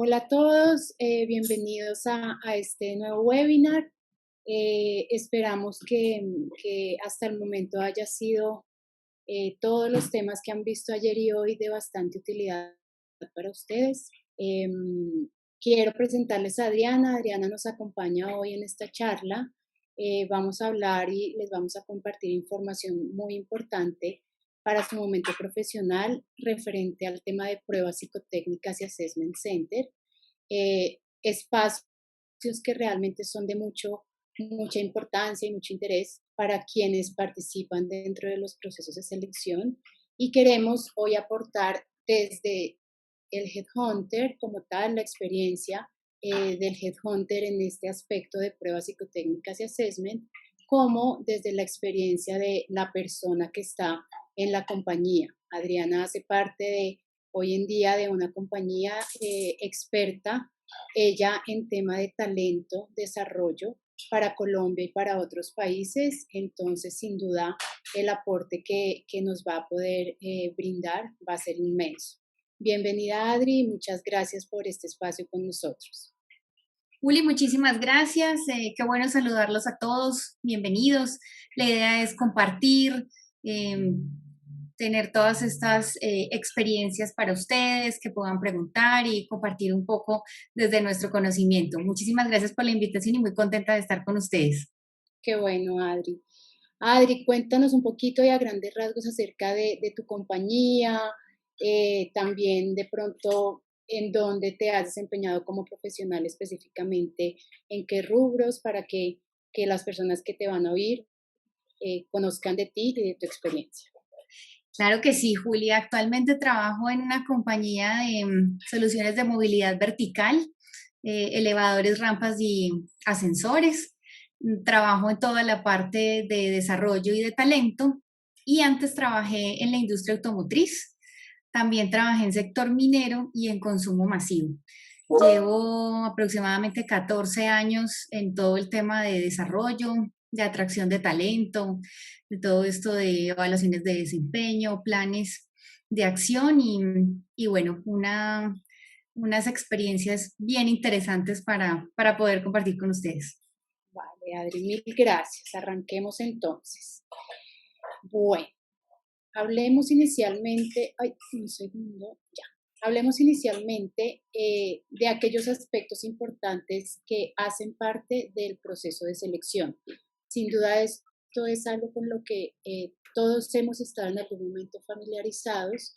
Hola a todos, bienvenidos a este nuevo webinar. Esperamos que hasta el momento haya sido todos los temas que han visto ayer y hoy de bastante utilidad para ustedes. Quiero presentarles a Adriana. Adriana nos acompaña hoy en esta charla. Vamos a hablar y les vamos a compartir información muy importante para su momento profesional referente al tema de pruebas psicotécnicas y assessment center, espacios que realmente son de mucha importancia y mucho interés para quienes participan dentro de los procesos de selección, y queremos hoy aportar desde el headhunter como tal, la experiencia del headhunter en este aspecto de pruebas psicotécnicas y assessment, como desde la experiencia de la persona que está en la compañía. Adriana hace parte hoy en día de una compañía experta, ella en tema de talento, desarrollo para Colombia y para otros países. Entonces, sin duda, el aporte que nos va a poder brindar va a ser inmenso. Bienvenida, Adri, y muchas gracias por este espacio con nosotros. Uli, muchísimas gracias. Qué bueno saludarlos a todos. Bienvenidos. La idea es compartir, tener todas estas experiencias para ustedes, que puedan preguntar y compartir un poco desde nuestro conocimiento. Muchísimas gracias por la invitación y muy contenta de estar con ustedes. Qué bueno, Adri. Adri, cuéntanos un poquito y a grandes rasgos acerca de tu compañía, también de pronto en dónde te has desempeñado como profesional específicamente, en qué rubros, para que las personas que te van a oír conozcan de ti y de tu experiencia. Claro que sí, Julia. Actualmente trabajo en una compañía de soluciones de movilidad vertical, elevadores, rampas y ascensores. Trabajo en toda la parte de desarrollo y de talento. Y antes trabajé en la industria automotriz. También trabajé en sector minero y en consumo masivo. Llevo aproximadamente 14 años en todo el tema de desarrollo, de atracción de talento, de todo esto de evaluaciones de desempeño, planes de acción y bueno, unas experiencias bien interesantes para poder compartir con ustedes. Vale, Adri, mil gracias. Arranquemos entonces. Bueno, hablemos inicialmente, ay, un segundo, ya. Hablemos inicialmente de aquellos aspectos importantes que hacen parte del proceso de selección. Sin duda esto es algo con lo que todos hemos estado en algún momento familiarizados.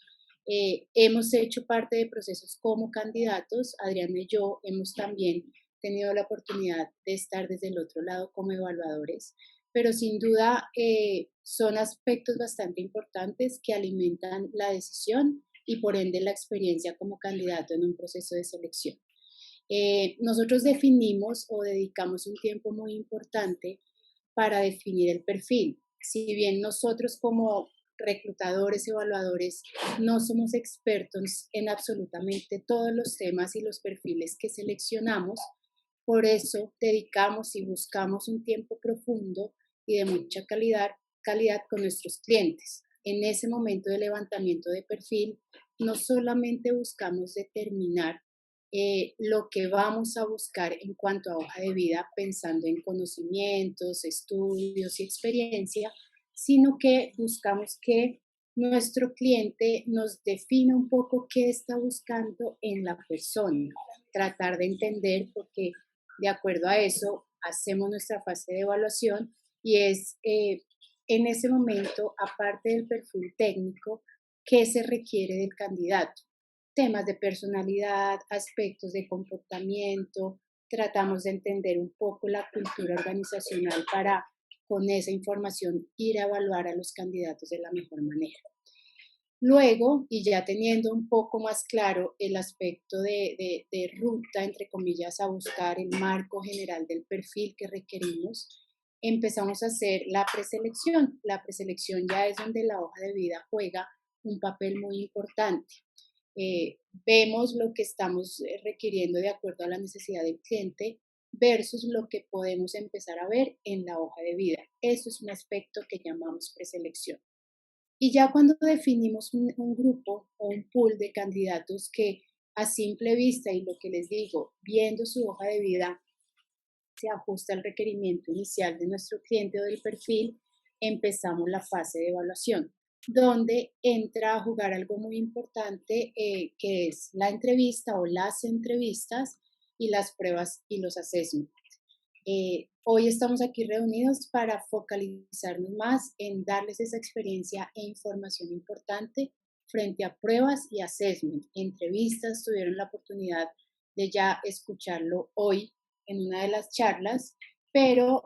Hemos hecho parte de procesos como candidatos. Adriana y yo hemos también tenido la oportunidad de estar desde el otro lado como evaluadores, pero sin duda son aspectos bastante importantes que alimentan la decisión y por ende la experiencia como candidato en un proceso de selección. Nosotros definimos o dedicamos un tiempo muy importante para definir el perfil. Si bien nosotros como reclutadores, evaluadores, no somos expertos en absolutamente todos los temas y los perfiles que seleccionamos, por eso dedicamos y buscamos un tiempo profundo y de mucha calidad con nuestros clientes. En ese momento de levantamiento de perfil, no solamente buscamos determinar lo que vamos a buscar en cuanto a hoja de vida, pensando en conocimientos, estudios y experiencia, sino que buscamos que nuestro cliente nos defina un poco qué está buscando en la persona, tratar de entender, porque de acuerdo a eso hacemos nuestra fase de evaluación y es en ese momento, aparte del perfil técnico, qué se requiere del candidato. Temas de personalidad, aspectos de comportamiento, tratamos de entender un poco la cultura organizacional para con esa información ir a evaluar a los candidatos de la mejor manera. Luego, y ya teniendo un poco más claro el aspecto de ruta, entre comillas, a buscar el marco general del perfil que requerimos, empezamos a hacer la preselección. La preselección ya es donde la hoja de vida juega un papel muy importante. Vemos lo que estamos requiriendo de acuerdo a la necesidad del cliente versus lo que podemos empezar a ver en la hoja de vida. Eso es un aspecto que llamamos preselección. Y ya cuando definimos un grupo o un pool de candidatos que a simple vista y lo que les digo, viendo su hoja de vida, se ajusta al requerimiento inicial de nuestro cliente o del perfil, empezamos la fase de evaluación, donde entra a jugar algo muy importante, que es la entrevista o las entrevistas y las pruebas y los assessments. Hoy estamos aquí reunidos para focalizarnos más en darles esa experiencia e información importante frente a pruebas y assessment. Entrevistas, tuvieron la oportunidad de ya escucharlo hoy en una de las charlas, pero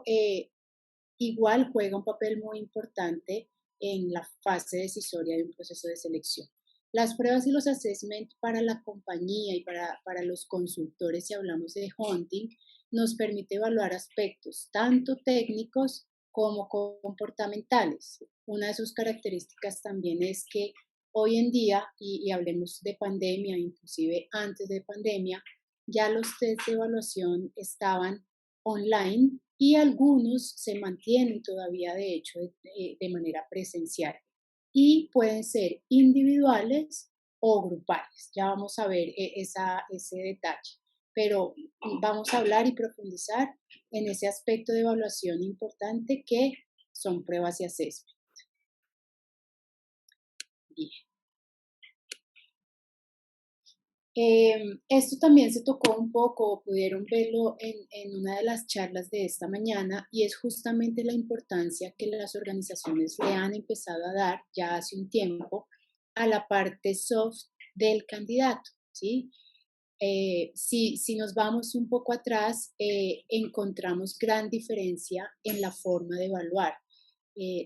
igual juega un papel muy importante en la fase decisoria de un proceso de selección. Las pruebas y los assessment para la compañía y para los consultores, si hablamos de hunting, nos permite evaluar aspectos tanto técnicos como comportamentales. Una de sus características también es que hoy en día, y hablemos de pandemia, inclusive antes de pandemia, ya los test de evaluación estaban online y algunos se mantienen todavía, de hecho, de manera presencial y pueden ser individuales o grupales. Ya vamos a ver ese detalle, pero vamos a hablar y profundizar en ese aspecto de evaluación importante que son pruebas y assessment. Bien. Esto también se tocó un poco, pudieron verlo en una de las charlas de esta mañana, y es justamente la importancia que las organizaciones le han empezado a dar ya hace un tiempo a la parte soft del candidato, ¿sí? Si nos vamos un poco atrás, encontramos gran diferencia en la forma de evaluar.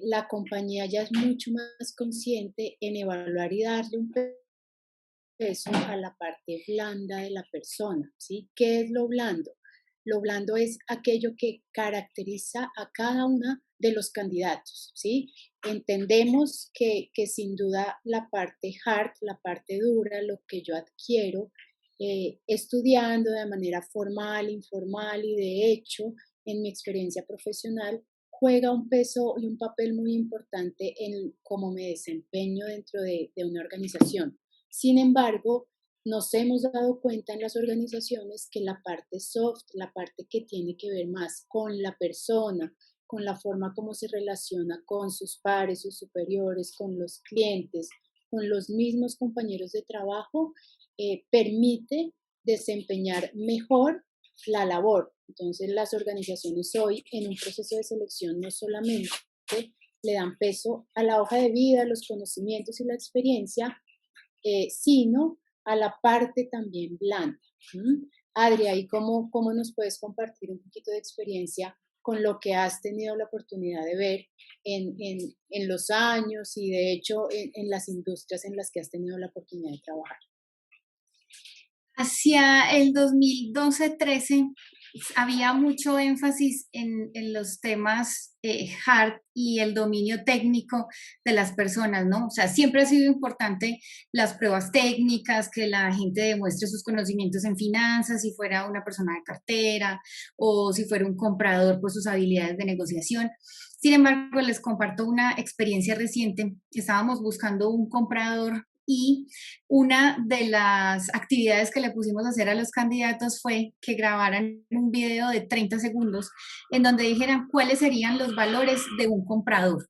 La compañía ya es mucho más consciente en evaluar y darle un peso a la parte blanda de la persona, ¿sí? ¿Qué es lo blando? Lo blando es aquello que caracteriza a cada uno de los candidatos, ¿sí? Entendemos que sin duda la parte hard, la parte dura, lo que yo adquiero estudiando de manera formal, informal y de hecho en mi experiencia profesional, juega un peso y un papel muy importante en cómo me desempeño dentro de una organización. Sin embargo, nos hemos dado cuenta en las organizaciones que la parte soft, la parte que tiene que ver más con la persona, con la forma como se relaciona con sus pares, sus superiores, con los clientes, con los mismos compañeros de trabajo, permite desempeñar mejor la labor. Entonces, las organizaciones hoy en un proceso de selección no solamente le dan peso a la hoja de vida, los conocimientos y la experiencia, sino a la parte también blanda. Adri, ¿y cómo nos puedes compartir un poquito de experiencia con lo que has tenido la oportunidad de ver en los años y de hecho en las industrias en las que has tenido la oportunidad de trabajar? Hacia el 2012-13 había mucho énfasis en los temas hard y el dominio técnico de las personas, ¿no? O sea, siempre ha sido importante las pruebas técnicas, que la gente demuestre sus conocimientos en finanzas, si fuera una persona de cartera o si fuera un comprador, pues sus habilidades de negociación. Sin embargo, les comparto una experiencia reciente. Estábamos buscando un comprador y una de las actividades que le pusimos a hacer a los candidatos fue que grabaran un video de 30 segundos en donde dijeran cuáles serían los valores de un comprador.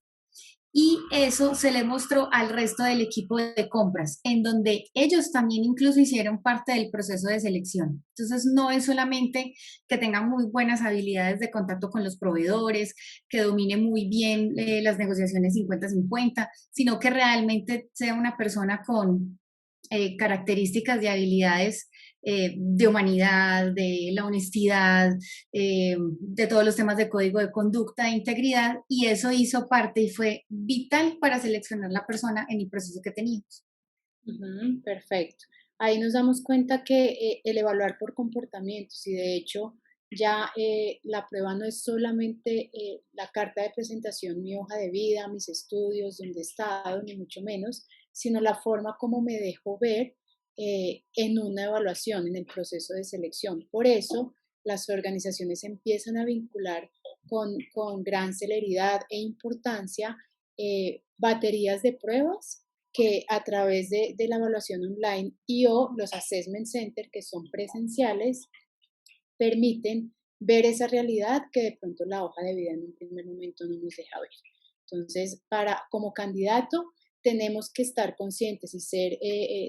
Y eso se le mostró al resto del equipo de compras, en donde ellos también incluso hicieron parte del proceso de selección. Entonces, no es solamente que tenga muy buenas habilidades de contacto con los proveedores, que domine muy bien las negociaciones 50-50, sino que realmente sea una persona con características de habilidades de humanidad, de la honestidad, de todos los temas de código de conducta, de integridad, y eso hizo parte y fue vital para seleccionar la persona en el proceso que teníamos. Perfecto. Ahí nos damos cuenta que el evaluar por comportamientos y de hecho ya la prueba no es solamente la carta de presentación, mi hoja de vida, mis estudios, dónde he estado, ni mucho menos, sino la forma como me dejo ver en una evaluación, en el proceso de selección. Por eso las organizaciones empiezan a vincular con gran celeridad e importancia baterías de pruebas que a través de la evaluación online y o los assessment center que son presenciales, permiten ver esa realidad que de pronto la hoja de vida en un primer momento no nos deja ver. Entonces, como candidato, tenemos que estar conscientes y ser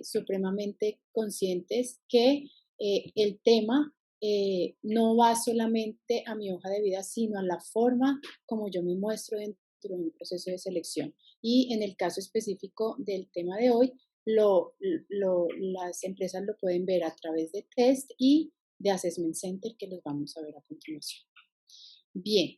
supremamente conscientes que el tema no va solamente a mi hoja de vida, sino a la forma como yo me muestro dentro de un proceso de selección. Y en el caso específico del tema de hoy, las empresas lo pueden ver a través de test y de Assessment Center que los vamos a ver a continuación. Bien,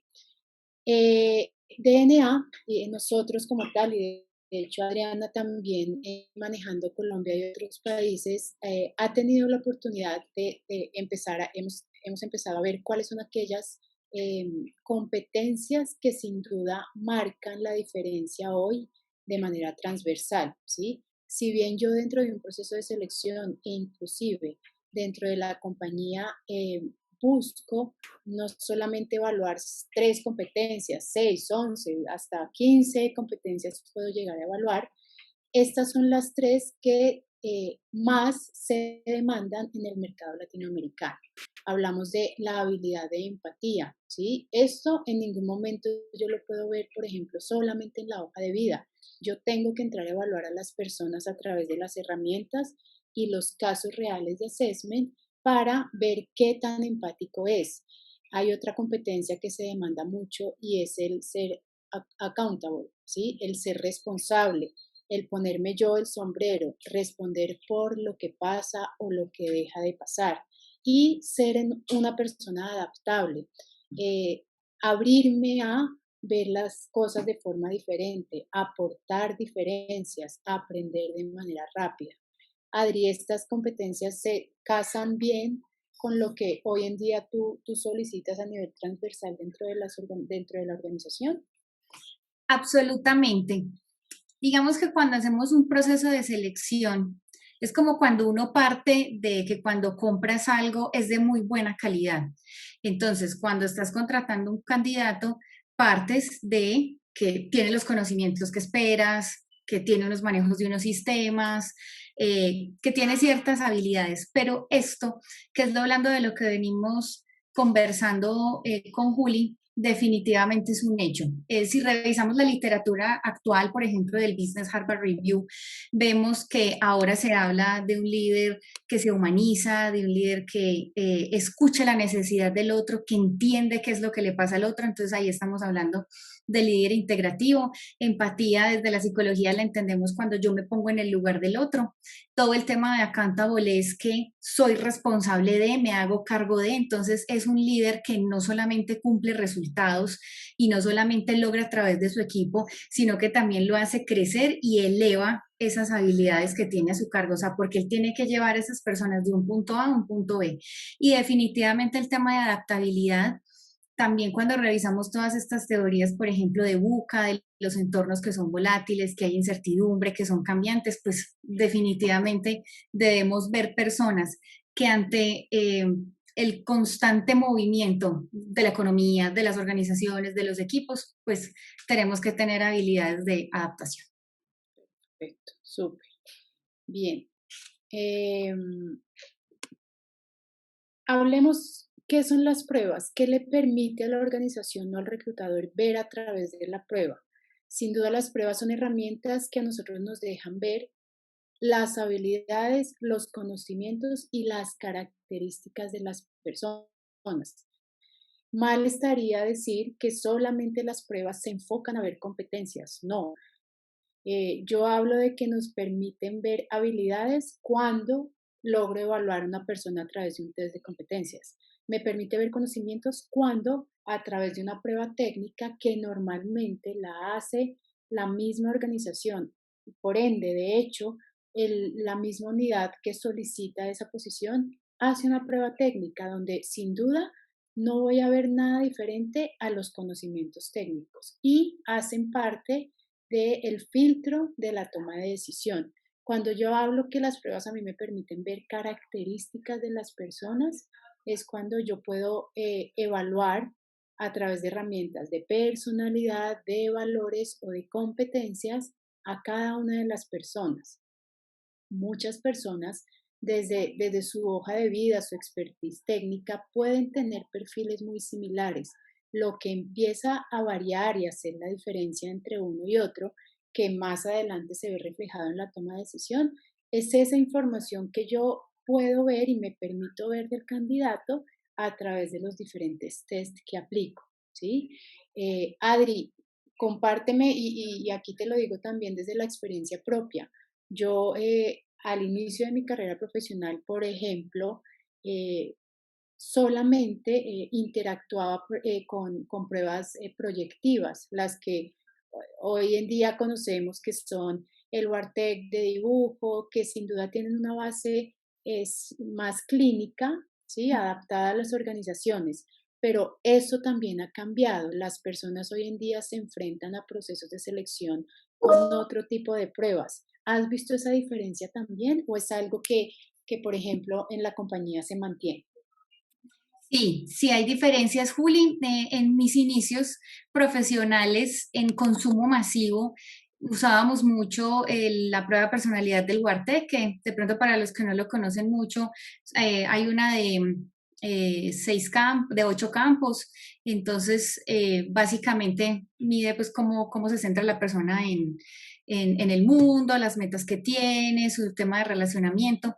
DNA, nosotros como tal, y de hecho Adriana también manejando Colombia y otros países, ha tenido la oportunidad de hemos empezado a ver cuáles son aquellas competencias que sin duda marcan la diferencia hoy de manera transversal, ¿sí? Si bien yo dentro de un proceso de selección e inclusive dentro de la compañía busco no solamente evaluar 3 competencias, 6, 11, hasta 15 competencias puedo llegar a evaluar. Estas son las 3 que más se demandan en el mercado latinoamericano. Hablamos de la habilidad de empatía, ¿sí? Esto en ningún momento yo lo puedo ver, por ejemplo, solamente en la hoja de vida. Yo tengo que entrar a evaluar a las personas a través de las herramientas y los casos reales de assessment para ver qué tan empático es. Hay otra competencia que se demanda mucho y es el ser accountable, ¿sí? El ser responsable, el ponerme yo el sombrero, responder por lo que pasa o lo que deja de pasar y ser una persona adaptable, abrirme a ver las cosas de forma diferente, aportar diferencias, aprender de manera rápida. Adri, estas competencias se casan bien con lo que hoy en día tú solicitas a nivel transversal dentro de la organización. Absolutamente. Digamos que cuando hacemos un proceso de selección, es como cuando uno parte de que cuando compras algo es de muy buena calidad. Entonces, cuando estás contratando un candidato, partes de que tiene los conocimientos que esperas, que tiene unos manejos de unos sistemas, que tiene ciertas habilidades. Pero esto, que es hablando de lo que venimos conversando con Juli, definitivamente es un hecho. Si revisamos la literatura actual, por ejemplo, del Business Harvard Review, vemos que ahora se habla de un líder que se humaniza, de un líder que escucha la necesidad del otro, que entiende qué es lo que le pasa al otro. Entonces ahí estamos hablando de líder integrativo. Empatía desde la psicología la entendemos cuando yo me pongo en el lugar del otro. Todo el tema de accountable es que soy responsable de, me hago cargo de, entonces es un líder que no solamente cumple resultados y no solamente logra a través de su equipo, sino que también lo hace crecer y eleva esas habilidades que tiene a su cargo, o sea, porque él tiene que llevar a esas personas de un punto A a un punto B. Y definitivamente el tema de adaptabilidad, también cuando revisamos todas estas teorías, por ejemplo, de VUCA, de los entornos que son volátiles, que hay incertidumbre, que son cambiantes, pues definitivamente debemos ver personas que ante el constante movimiento de la economía, de las organizaciones, de los equipos, pues tenemos que tener habilidades de adaptación. Perfecto, súper. Bien. Hablemos qué son las pruebas, qué le permite a la organización o al reclutador ver a través de la prueba. Sin duda las pruebas son herramientas que a nosotros nos dejan ver las habilidades, los conocimientos y las características de las personas. Mal estaría decir que solamente las pruebas se enfocan a ver competencias. No, yo hablo de que nos permiten ver habilidades cuando logro evaluar a una persona a través de un test de competencias. Me permite ver conocimientos cuando a través de una prueba técnica que normalmente la hace la misma organización. Por ende, de hecho, la misma unidad que solicita esa posición hace una prueba técnica donde sin duda no voy a ver nada diferente a los conocimientos técnicos y hacen parte del filtro de la toma de decisión. Cuando yo hablo que las pruebas a mí me permiten ver características de las personas, es cuando yo puedo evaluar a través de herramientas de personalidad, de valores o de competencias a cada una de las personas. Muchas personas, desde su hoja de vida, su expertise técnica, pueden tener perfiles muy similares. Lo que empieza a variar y a hacer la diferencia entre uno y otro, que más adelante se ve reflejado en la toma de decisión, es esa información que yo puedo ver y me permito ver del candidato a través de los diferentes test que aplico, ¿sí? Adri, compárteme, y aquí te lo digo también desde la experiencia propia. Yo, al inicio de mi carrera profesional, por ejemplo, eh, solamente interactuaba con pruebas proyectivas, las que hoy en día conocemos que son el WARTEC de dibujo, que sin duda tienen una base más clínica, ¿sí? Adaptada a las organizaciones. Pero eso también ha cambiado. Las personas hoy en día se enfrentan a procesos de selección con otro tipo de pruebas. ¿Has visto esa diferencia también o es algo que por ejemplo, en la compañía se mantiene? Sí, sí hay diferencias, Juli. En mis inicios profesionales en consumo masivo usábamos mucho la prueba de personalidad del Huarte, que de pronto para los que no lo conocen mucho, hay una de de 8 campos. Entonces, básicamente mide pues cómo se centra la persona en el mundo, las metas que tiene, su tema de relacionamiento.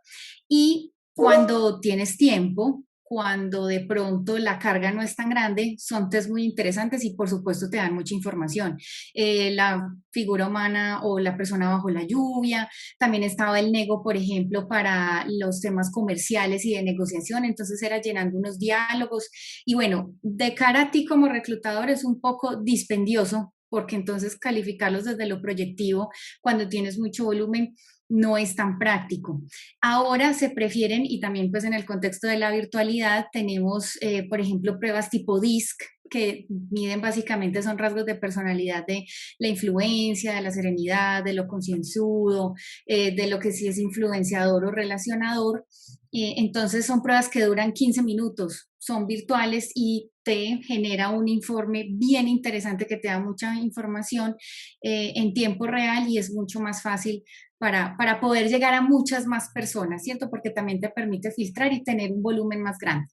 Y cuando tienes tiempo, cuando de pronto la carga no es tan grande, son test muy interesantes y por supuesto te dan mucha información. La figura humana o la persona bajo la lluvia, también estaba el nego, por ejemplo, para los temas comerciales y de negociación, entonces era llenando unos diálogos y bueno, de cara a ti como reclutador es un poco dispendioso porque entonces calificarlos desde lo proyectivo cuando tienes mucho volumen no es tan práctico. Ahora se prefieren, y también pues en el contexto de la virtualidad, tenemos, por ejemplo, pruebas tipo DISC, que miden básicamente son rasgos de personalidad de la influencia, de la serenidad, de lo concienzudo, de lo que sí es influenciador o relacionador. Entonces son pruebas que duran 15 minutos, son virtuales y te genera un informe bien interesante que te da mucha información en tiempo real y es mucho más fácil para poder llegar a muchas más personas, ¿cierto? Porque también te permite filtrar y tener un volumen más grande.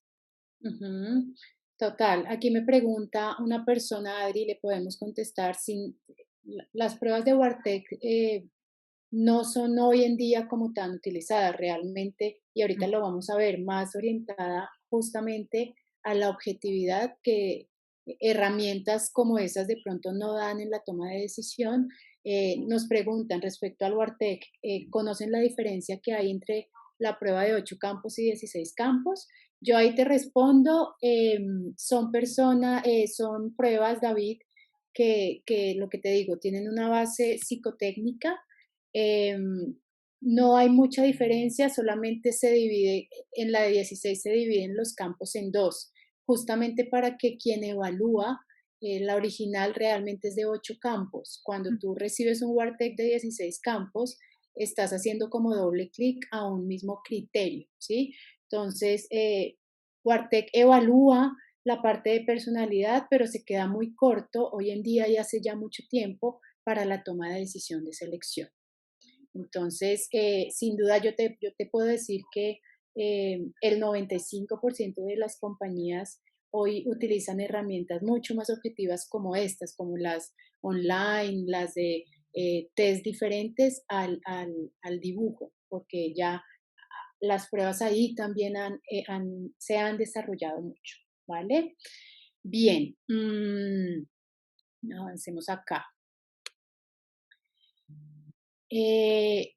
Ujú. Total, aquí me pregunta una persona, Adri, le podemos contestar sin las pruebas de Wartec no son hoy en día como tan utilizadas realmente, y ahorita lo vamos a ver, más orientada justamente a la objetividad que herramientas como esas de pronto no dan en la toma de decisión. Nos preguntan respecto al Wartec, ¿conocen la diferencia que hay entre la prueba de 8 campos y 16 campos? Yo ahí te respondo, son pruebas, David, que lo que te digo, tienen una base psicotécnica. No hay mucha diferencia, solamente se divide, en la de 16 se dividen los campos en dos, justamente para que quien evalúa, la original realmente es de 8 campos. Cuando tú recibes un WARTEC de 16 campos, estás haciendo como doble clic a un mismo criterio, ¿sí? Entonces, WARTEC evalúa la parte de personalidad, pero se queda muy corto hoy en día y hace ya mucho tiempo para la toma de decisión de selección. Entonces, sin duda yo te puedo decir que el 95% de las compañías hoy utilizan herramientas mucho más objetivas como estas, como las online, las de test diferentes al dibujo, porque ya las pruebas ahí también se han desarrollado mucho, ¿vale? Bien, avancemos acá. Eh,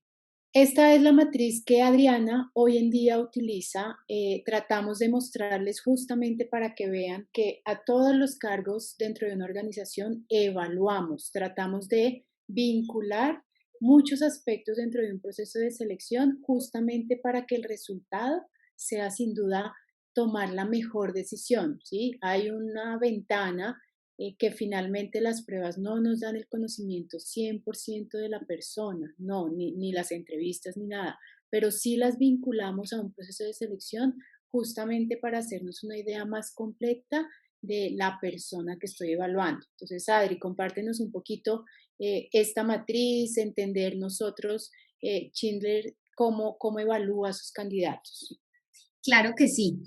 Esta es la matriz que Adriana hoy en día utiliza. Tratamos de mostrarles justamente para que vean que a todos los cargos dentro de una organización evaluamos, tratamos de vincular muchos aspectos dentro de un proceso de selección justamente para que el resultado sea sin duda tomar la mejor decisión, ¿sí? Hay una ventana que finalmente las pruebas no nos dan el conocimiento 100% de la persona, no, ni las entrevistas ni nada, pero sí las vinculamos a un proceso de selección justamente para hacernos una idea más completa de la persona que estoy evaluando. Entonces, Adri, compártenos un poquito esta matriz, entender nosotros, Schindler, cómo evalúa a sus candidatos. Claro que sí.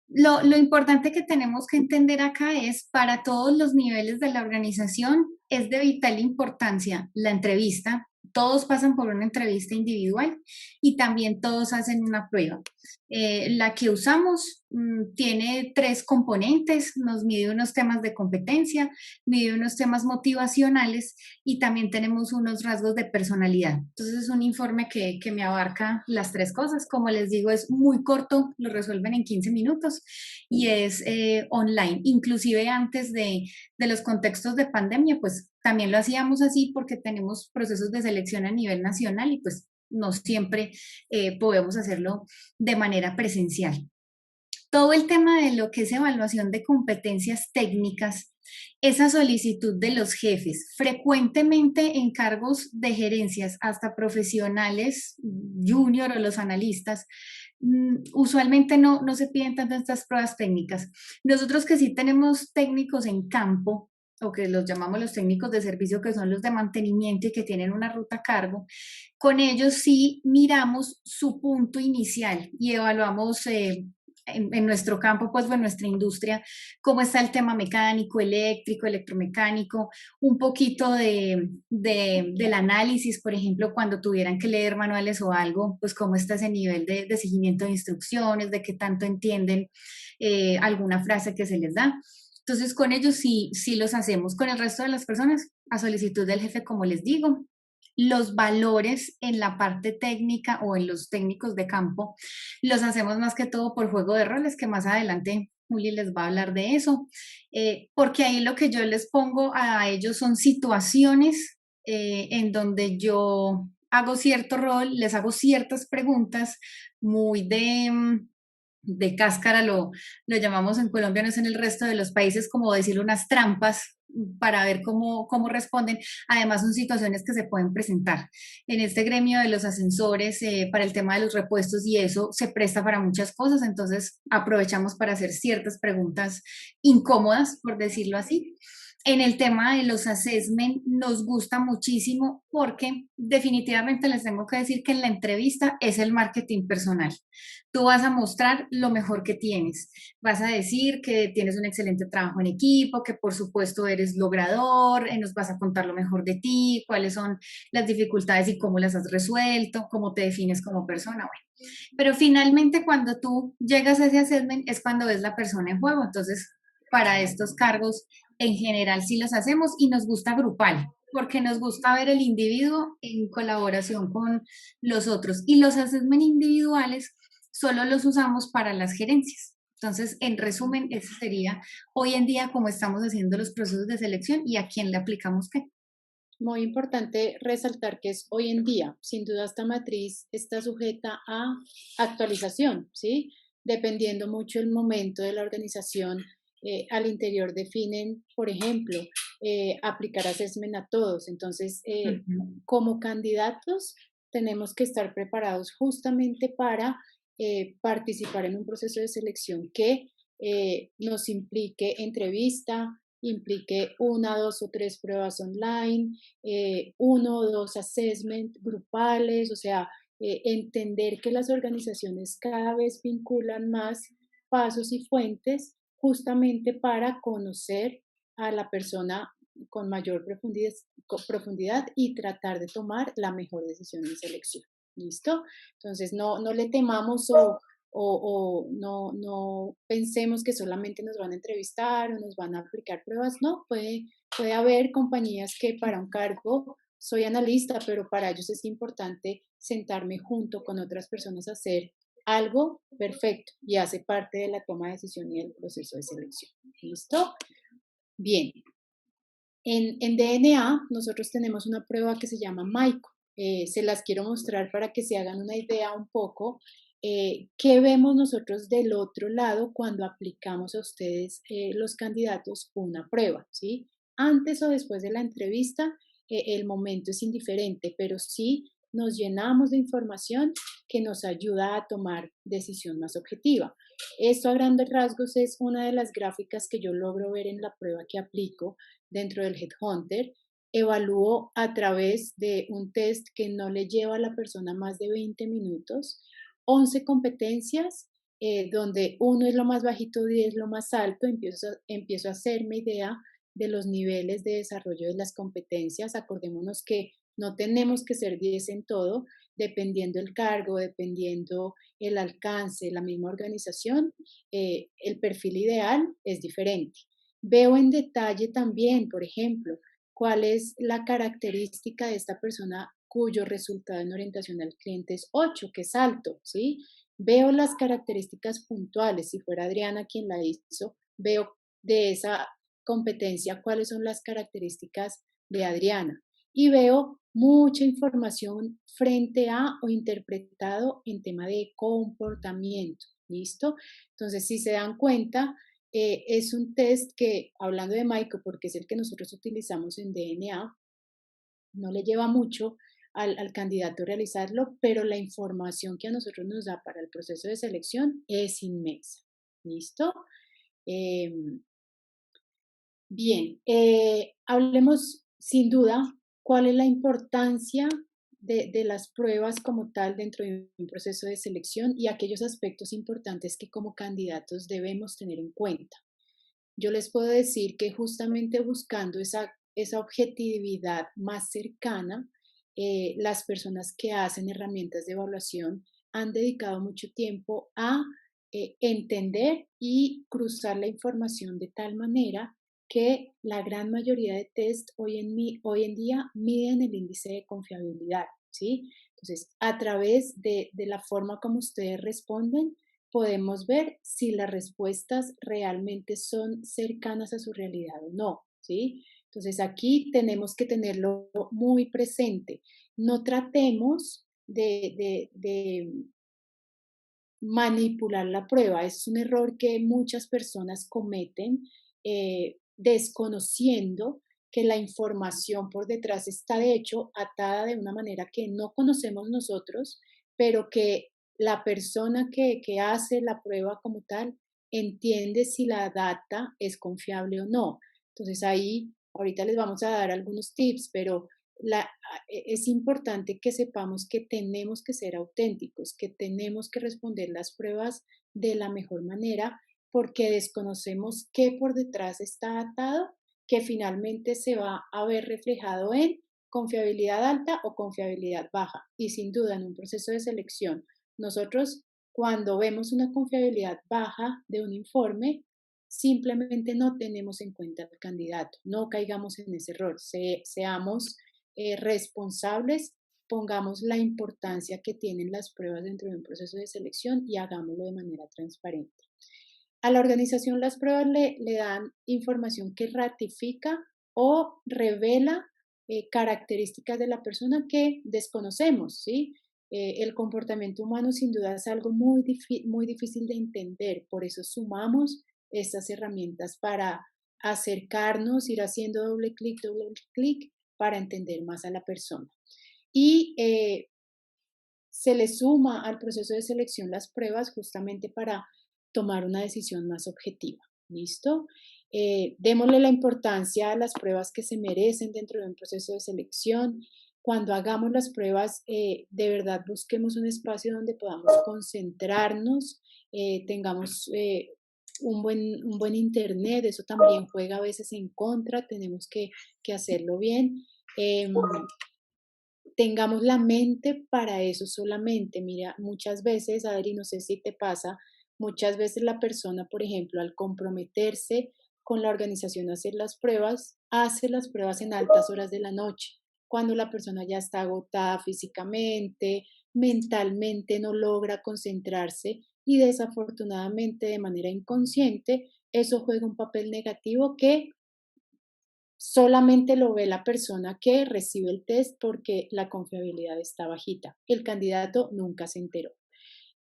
Lo importante que tenemos que entender acá es, para todos los niveles de la organización, es de vital importancia la entrevista. Todos pasan por una entrevista individual y también todos hacen una prueba. La que usamos tiene 3 componentes: nos mide unos temas de competencia, mide unos temas motivacionales y también tenemos unos rasgos de personalidad. Entonces es un informe que me abarca las 3 cosas. Como les digo, es muy corto, lo resuelven en 15 minutos y es online. Inclusive antes de los contextos de pandemia, pues también lo hacíamos así porque tenemos procesos de selección a nivel nacional y pues no siempre podemos hacerlo de manera presencial. Todo el tema de lo que es evaluación de competencias técnicas, esa solicitud de los jefes, frecuentemente en cargos de gerencias, hasta profesionales junior o los analistas, usualmente no se piden tanto estas pruebas técnicas. Nosotros que sí tenemos técnicos en campo, o que los llamamos los técnicos de servicio, que son los de mantenimiento y que tienen una ruta a cargo, con ellos sí miramos su punto inicial y evaluamos en nuestro campo, pues en nuestra industria, cómo está el tema mecánico, eléctrico, electromecánico, un poquito del análisis, por ejemplo, cuando tuvieran que leer manuales o algo, pues cómo está ese nivel de seguimiento de instrucciones, de qué tanto entienden alguna frase que se les da. Entonces, con ellos sí los hacemos. Con el resto de las personas, a solicitud del jefe, como les digo. Los valores en la parte técnica o en los técnicos de campo los hacemos más que todo por juego de roles, que más adelante Juli les va a hablar de eso, porque ahí lo que yo les pongo a ellos son situaciones en donde yo hago cierto rol, les hago ciertas preguntas muy de cáscara, lo llamamos en Colombia, no es en el resto de los países, como decir unas trampas para ver cómo responden. Además, son situaciones que se pueden presentar. En este gremio de los ascensores, para el tema de los repuestos y eso, se presta para muchas cosas, entonces aprovechamos para hacer ciertas preguntas incómodas, por decirlo así. En el tema de los assessment nos gusta muchísimo porque definitivamente les tengo que decir que en la entrevista es el marketing personal. Tú vas a mostrar lo mejor que tienes. Vas a decir que tienes un excelente trabajo en equipo, que por supuesto eres logrador, nos vas a contar lo mejor de ti, cuáles son las dificultades y cómo las has resuelto, cómo te defines como persona. Bueno, pero finalmente cuando tú llegas a ese assessment es cuando ves la persona en juego. Entonces, para estos cargos en general sí los hacemos y nos gusta grupal, porque nos gusta ver el individuo en colaboración con los otros. Y los assessment individuales solo los usamos para las gerencias. Entonces, en resumen, ese sería hoy en día cómo estamos haciendo los procesos de selección y a quién le aplicamos qué. Muy importante resaltar que es hoy en día. Sin duda, esta matriz está sujeta a actualización, ¿sí? Dependiendo mucho el momento de la organización, al interior definen, por ejemplo, aplicar assessment a todos. Entonces, como candidatos, tenemos que estar preparados justamente para participar en un proceso de selección que nos implique entrevista, implique 1, 2 o 3 pruebas online, 1 o 2 assessment grupales, o sea, entender que las organizaciones cada vez vinculan más pasos y fuentes justamente para conocer a la persona con mayor profundidad y tratar de tomar la mejor decisión en selección. ¿Listo? Entonces, no le temamos o no pensemos que solamente nos van a entrevistar o nos van a aplicar pruebas. No, puede haber compañías que para un cargo soy analista, pero para ellos es importante sentarme junto con otras personas a hacer algo perfecto y hace parte de la toma de decisión y del proceso de selección. ¿Listo? Bien. En DNA nosotros tenemos una prueba que se llama MAICO. Se las quiero mostrar para que se hagan una idea un poco qué vemos nosotros del otro lado cuando aplicamos a ustedes, los candidatos, una prueba, ¿sí? Antes o después de la entrevista, el momento es indiferente, pero sí nos llenamos de información que nos ayuda a tomar decisión más objetiva. Esto a grandes rasgos es una de las gráficas que yo logro ver en la prueba que aplico dentro del Headhunter. Evalúo a través de un test que no le lleva a la persona más de 20 minutos, 11 competencias, donde uno es lo más bajito, 10 lo más alto. Empiezo a hacerme idea de los niveles de desarrollo de las competencias. Acordémonos que no tenemos que ser 10 en todo, dependiendo el cargo, dependiendo el alcance, la misma organización, el perfil ideal es diferente. Veo en detalle también, por ejemplo, cuál es la característica de esta persona cuyo resultado en orientación al cliente es 8, que es alto, ¿sí? Veo las características puntuales. Si fuera Adriana quien la hizo, veo de esa competencia cuáles son las características de Adriana y veo mucha información frente a o interpretado en tema de comportamiento. ¿Listo? Entonces, si se dan cuenta, es un test que, hablando de Maico, porque es el que nosotros utilizamos en DNA, no le lleva mucho al candidato realizarlo, pero la información que a nosotros nos da para el proceso de selección es inmensa. ¿Listo? Em, Bien, hablemos sin duda cuál es la importancia de las pruebas como tal dentro de un proceso de selección y aquellos aspectos importantes que como candidatos debemos tener en cuenta. Yo les puedo decir que justamente buscando esa objetividad más cercana, las personas que hacen herramientas de evaluación han dedicado mucho tiempo a entender y cruzar la información de tal manera que la gran mayoría de test hoy en día miden el índice de confiabilidad, ¿sí? Entonces, a través de la forma como ustedes responden, podemos ver si las respuestas realmente son cercanas a su realidad o no, ¿sí? Entonces aquí tenemos que tenerlo muy presente. No tratemos de manipular la prueba. Es un error que muchas personas cometen, desconociendo que la información por detrás está de hecho atada de una manera que no conocemos nosotros, pero que la persona que hace la prueba como tal entiende si la data es confiable o no. Entonces ahí, ahorita les vamos a dar algunos tips, pero es importante que sepamos que tenemos que ser auténticos, que tenemos que responder las pruebas de la mejor manera, porque desconocemos qué por detrás está atado, que finalmente se va a ver reflejado en confiabilidad alta o confiabilidad baja. Y sin duda, en un proceso de selección, nosotros cuando vemos una confiabilidad baja de un informe, simplemente no tenemos en cuenta al candidato. No caigamos en ese error. Seamos responsables, pongamos la importancia que tienen las pruebas dentro de un proceso de selección y hagámoslo de manera transparente. A la organización las pruebas le dan información que ratifica o revela características de la persona que desconocemos, ¿sí? El comportamiento humano sin duda es algo muy difícil de entender, por eso sumamos estas herramientas para acercarnos, ir haciendo doble clic para entender más a la persona. Y se le suma al proceso de selección las pruebas justamente para tomar una decisión más objetiva. ¿Listo? Démosle la importancia a las pruebas que se merecen dentro de un proceso de selección. Cuando hagamos las pruebas, de verdad busquemos un espacio donde podamos concentrarnos, tengamos un buen internet, eso también juega a veces en contra, tenemos que hacerlo bien. Tengamos la mente para eso solamente. Mira, muchas veces, Adri, no sé si te pasa, muchas veces la persona, por ejemplo, al comprometerse con la organización a hacer las pruebas, hace las pruebas en altas horas de la noche, cuando la persona ya está agotada físicamente, mentalmente no logra concentrarse y desafortunadamente de manera inconsciente, eso juega un papel negativo que solamente lo ve la persona que recibe el test porque la confiabilidad está bajita. El candidato nunca se enteró.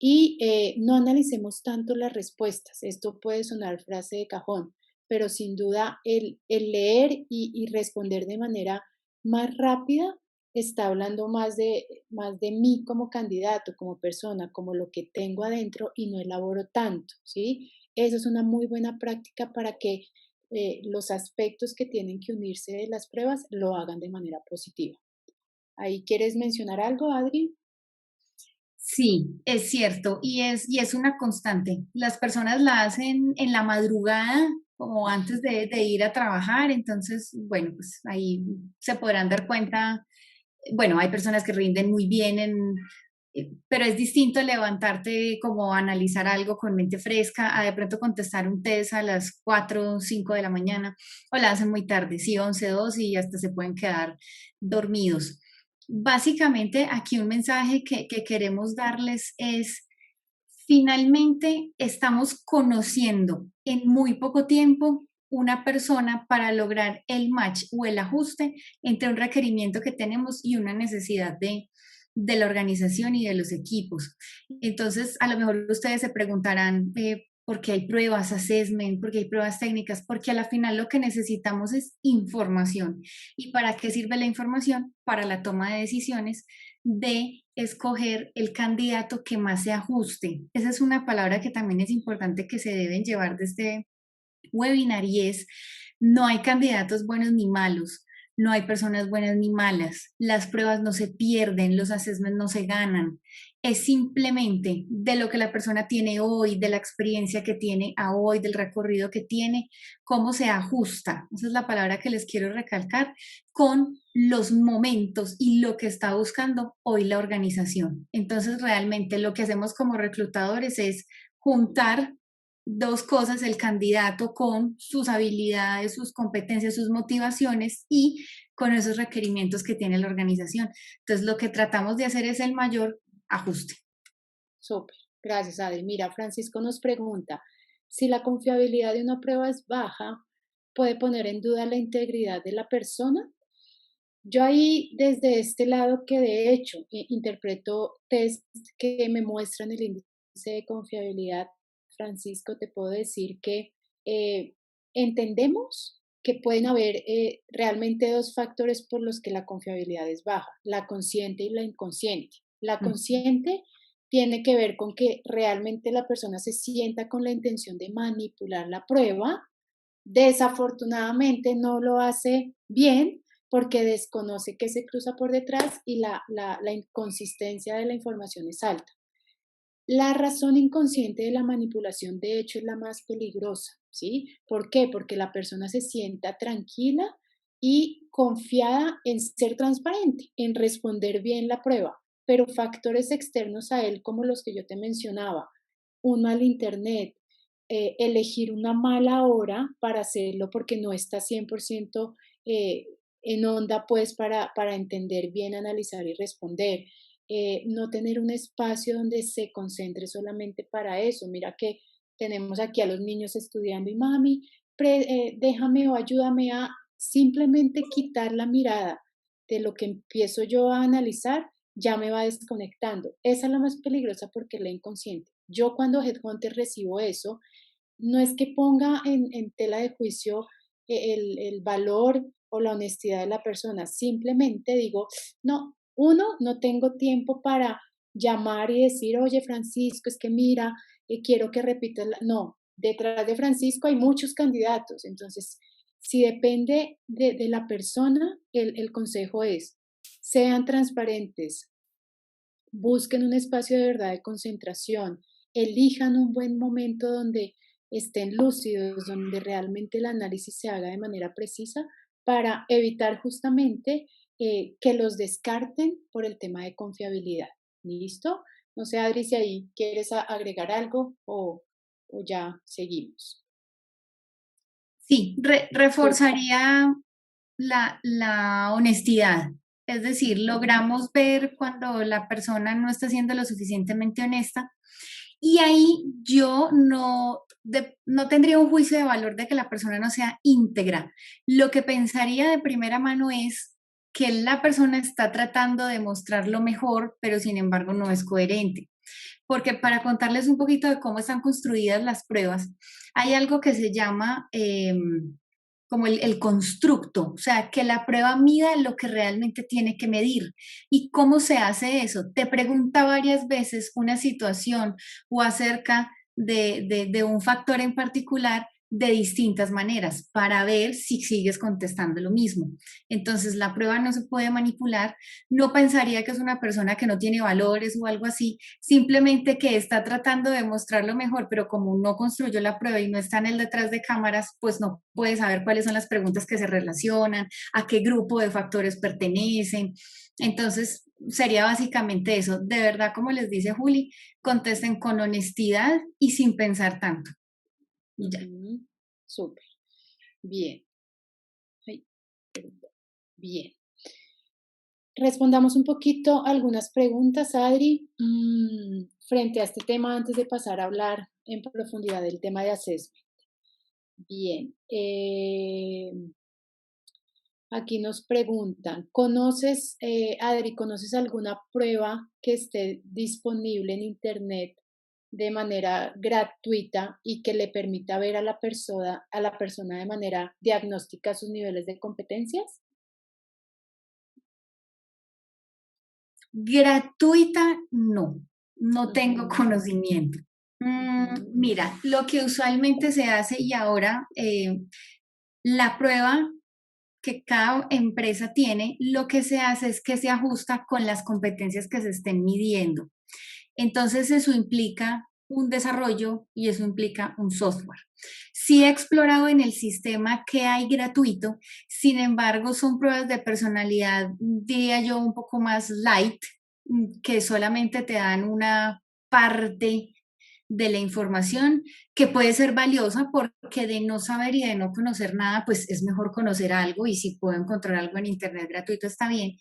Y no analicemos tanto las respuestas. Esto puede sonar frase de cajón, pero sin duda el leer y responder de manera más rápida está hablando más de mí como candidato, como persona, como lo que tengo adentro y no elaboro tanto, ¿sí? Eso es una muy buena práctica para que los aspectos que tienen que unirse de las pruebas lo hagan de manera positiva. ¿Ahí quieres mencionar algo, Adri? Sí, es cierto, y es una constante. Las personas la hacen en la madrugada, como antes de ir a trabajar, entonces, bueno, pues ahí se podrán dar cuenta. Bueno, hay personas que rinden muy bien pero es distinto levantarte como a analizar algo con mente fresca, a de pronto contestar un test a las 4 o 5 de la mañana, o la hacen muy tarde, sí, 11 2 y hasta se pueden quedar dormidos. Básicamente, aquí un mensaje que queremos darles es, finalmente estamos conociendo en muy poco tiempo una persona para lograr el match o el ajuste entre un requerimiento que tenemos y una necesidad de la organización y de los equipos. Entonces, a lo mejor ustedes se preguntarán, ¿por qué hay pruebas, assessment, por qué hay pruebas técnicas? Porque a la final lo que necesitamos es información. ¿Y para qué sirve la información? Para la toma de decisiones de escoger el candidato que más se ajuste. Esa es una palabra que también es importante que se deben llevar de este webinar y es, no hay candidatos buenos ni malos, no hay personas buenas ni malas, las pruebas no se pierden, los assessments no se ganan, es simplemente de lo que la persona tiene hoy, de la experiencia que tiene a hoy, del recorrido que tiene, cómo se ajusta, esa es la palabra que les quiero recalcar, con los momentos y lo que está buscando hoy la organización. Entonces, realmente lo que hacemos como reclutadores es juntar dos cosas, el candidato con sus habilidades, sus competencias, sus motivaciones y con esos requerimientos que tiene la organización. Entonces, lo que tratamos de hacer es el mayor ajuste. Súper, gracias, Adri. Mira, Francisco nos pregunta, si la confiabilidad de una prueba es baja, ¿puede poner en duda la integridad de la persona? Yo ahí, desde este lado que de hecho interpreto test que me muestran el índice de confiabilidad, Francisco, te puedo decir que eh, entendemos que pueden haber realmente dos factores por los que la confiabilidad es baja, la consciente y la inconsciente. La consciente tiene que ver con que realmente la persona se sienta con la intención de manipular la prueba. Desafortunadamente no lo hace bien porque desconoce qué se cruza por detrás y la inconsistencia de la información es alta. La razón inconsciente de la manipulación, de hecho, es la más peligrosa, ¿sí? ¿Por qué? Porque la persona se sienta tranquila y confiada en ser transparente, en responder bien la prueba, pero factores externos a él, como los que yo te mencionaba, un mal internet, elegir una mala hora para hacerlo porque no está 100% eh, en onda, pues, para entender bien, analizar y responder, no tener un espacio donde se concentre solamente para eso. Mira que tenemos aquí a los niños estudiando y mami, déjame o ayúdame a simplemente quitar la mirada de lo que empiezo yo a analizar, ya me va desconectando. Esa es la más peligrosa porque es la inconsciente. Yo cuando Headhunter recibo eso, no es que ponga en tela de juicio el valor o la honestidad de la persona, simplemente digo, no, uno, no tengo tiempo para llamar y decir, oye Francisco, es que mira, quiero que repitas, no, detrás de Francisco hay muchos candidatos, entonces, si depende de la persona, el consejo es, sean transparentes, busquen un espacio de verdad de concentración, elijan un buen momento donde estén lúcidos, donde realmente el análisis se haga de manera precisa para evitar justamente que los descarten por el tema de confiabilidad. ¿Listo? No sé, Adri, si ahí quieres agregar algo o ya seguimos. Sí, Súper. reforzaría la honestidad. Es decir, Ujú. logramos ver cuando la persona no está siendo lo suficientemente honesta y ahí yo no tendría un juicio de valor de que la persona no sea íntegra. Lo que pensaría de primera mano es que la persona está tratando de mostrar lo mejor, pero sin embargo no es coherente. Porque para contarles un poquito de cómo están construidas las pruebas, hay algo que se llama como el constructo, o sea, que la prueba mida lo que realmente tiene que medir. ¿Y cómo se hace eso? Te pregunta varias veces una situación o acerca de un factor en particular de distintas maneras para ver si sigues contestando lo mismo. Entonces, la prueba no se puede manipular. No pensaría que es una persona que no tiene valores o algo así, simplemente que está tratando de mostrarlo mejor, pero como no construyó la prueba y no está en el detrás de cámaras, pues no puede saber cuáles son las preguntas que se relacionan, a qué grupo de factores pertenecen. Entonces, sería básicamente eso. De verdad, como les dice Juli, contesten con honestidad y sin pensar tanto. Y ya. Súper. Bien. Ay, perdón. Bien. Respondamos un poquito algunas preguntas, Adri, frente a este tema antes de pasar a hablar en profundidad del tema de assessment. Bien. Aquí nos preguntan, Adri, ¿conoces alguna prueba que esté disponible en Internet de manera gratuita y que le permita ver a la persona de manera diagnóstica sus niveles de competencias? Gratuita, no tengo Ujú, conocimiento. ujú, Mira, lo que usualmente se hace y ahora la prueba que cada empresa tiene, lo que se hace es que se ajusta con las competencias que se estén midiendo. Entonces, eso implica un desarrollo y eso implica un software. Sí he explorado en el sistema que hay gratuito, sin embargo, son pruebas de personalidad, diría yo, un poco más light, que solamente te dan una parte de la información que puede ser valiosa porque de no saber y de no conocer nada, pues es mejor conocer algo y si puedo encontrar algo en internet gratuito está bien.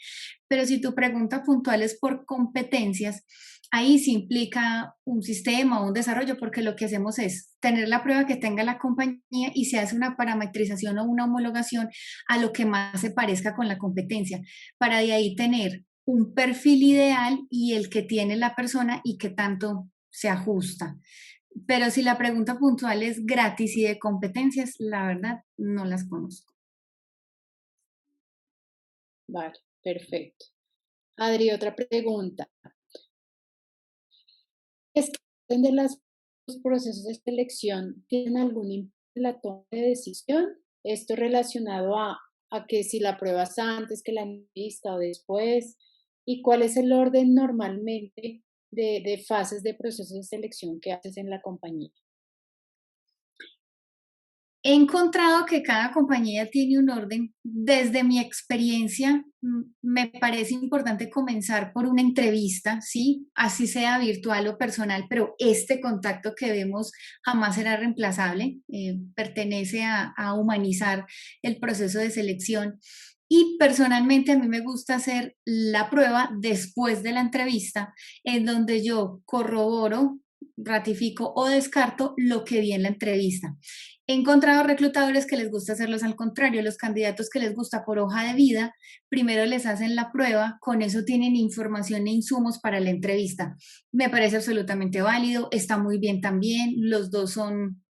Pero si tu pregunta puntual es por competencias, ahí sí implica un sistema o un desarrollo porque lo que hacemos es tener la prueba que tenga la compañía y se hace una parametrización o una homologación a lo que más se parezca con la competencia para de ahí tener un perfil ideal y el que tiene la persona y que tanto se ajusta. Pero si la pregunta puntual es gratis y de competencias, la verdad no las conozco. vale, perfecto. Adri, otra pregunta. ¿Es que de los procesos de selección tienen algún impacto en la toma de decisión? Esto relacionado a que si la pruebas antes que la entrevista o después, y cuál es el orden normalmente de fases de procesos de selección que haces en la compañía. He encontrado que cada compañía tiene un orden. Desde mi experiencia, me parece importante comenzar por una entrevista, ¿sí? Así sea virtual o personal, pero este contacto que vemos jamás será reemplazable. Pertenece a humanizar el proceso de selección. Y personalmente a mí me gusta hacer la prueba después de la entrevista, en donde yo corroboro, ratifico o descarto lo que vi en la entrevista. He encontrado reclutadores que les gusta hacerlos al contrario, los candidatos que les gusta por hoja de vida, primero les hacen la prueba, con eso tienen información e insumos para la entrevista. Me parece absolutamente válido, está muy bien también, los dos son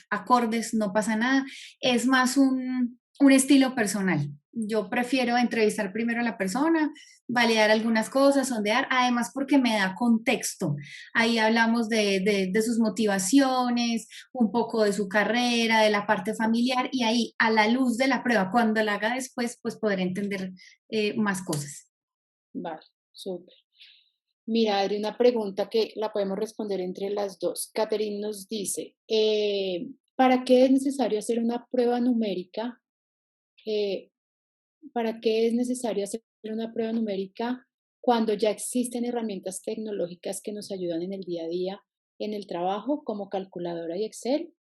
acordes, no pasa nada, es más un estilo personal. Yo prefiero entrevistar primero a la persona, validar algunas cosas, sondear, además porque me da contexto. Ahí hablamos de sus motivaciones, un poco de su carrera, de la parte familiar y ahí a la luz de la prueba, cuando la haga después, pues podré entender más cosas. Vale, súper. Mira, Adri, una pregunta que la podemos responder entre las dos. Catherine nos dice, ¿para qué es necesario hacer una prueba numérica? Eh, ¿Para qué es necesario hacer una prueba numérica cuando ya existen herramientas tecnológicas que nos ayudan en el día a día, en el trabajo, como calculadora y Excel?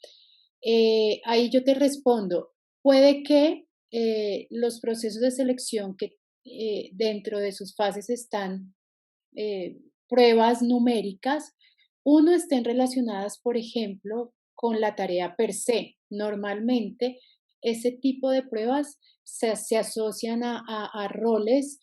Ahí yo te respondo, puede que los procesos de selección que dentro de sus fases están pruebas numéricas, uno estén relacionadas, por ejemplo, con la tarea per se. Normalmente, ese tipo de pruebas se asocian a roles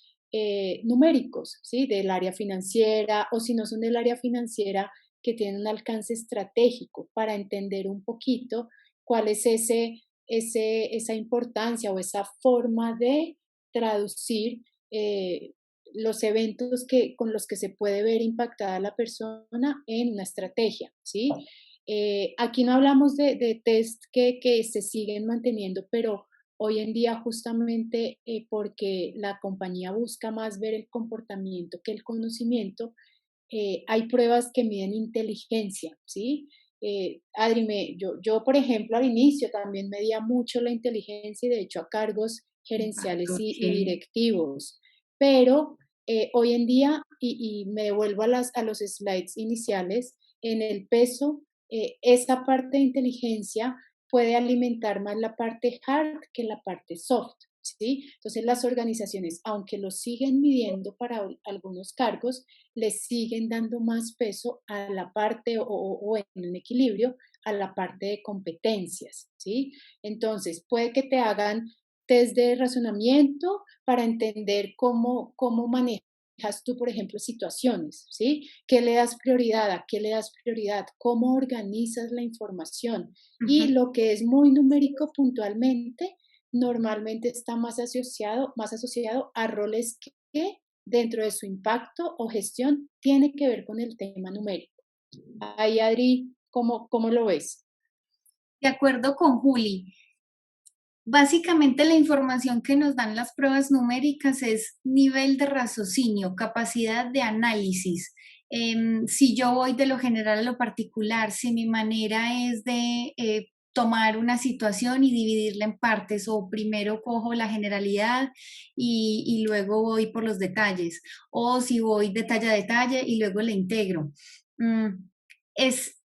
numéricos, ¿sí? Del área financiera, o si no son del área financiera, que tienen un alcance estratégico para entender un poquito cuál es ese esa importancia o esa forma de traducir los eventos con los que se puede ver impactada la persona en una estrategia, ¿sí? Aquí no hablamos de test que se siguen manteniendo, pero hoy en día justamente porque la compañía busca más ver el comportamiento que el conocimiento, hay pruebas que miden inteligencia, ¿sí? Adri, yo, por ejemplo, al inicio también medía mucho la inteligencia y de hecho a cargos gerenciales Ok. y directivos, pero hoy en día, y me devuelvo a los slides iniciales, en el peso, esa parte de inteligencia puede alimentar más la parte hard que la parte soft, ¿sí? Entonces las organizaciones, aunque lo siguen midiendo para algunos cargos, le siguen dando más peso a la parte o en un equilibrio a la parte de competencias, ¿sí? Entonces, puede que te hagan test de razonamiento para entender cómo manejas tú, por ejemplo, situaciones, ¿sí? ¿Qué le das prioridad? ¿A qué le das prioridad? ¿Cómo organizas la información? Y Ujú. lo que es muy numérico puntualmente, normalmente está más asociado a roles que dentro de su impacto o gestión tiene que ver con el tema numérico. Ahí, Adri, ¿cómo lo ves? De acuerdo con Juli, básicamente la información que nos dan las pruebas numéricas es nivel de raciocinio, capacidad de análisis. Si yo voy de lo general a lo particular, si mi manera es de tomar una situación y dividirla en partes, o primero cojo la generalidad y luego voy por los detalles, o si voy detalle a detalle y luego le integro. Mm, es,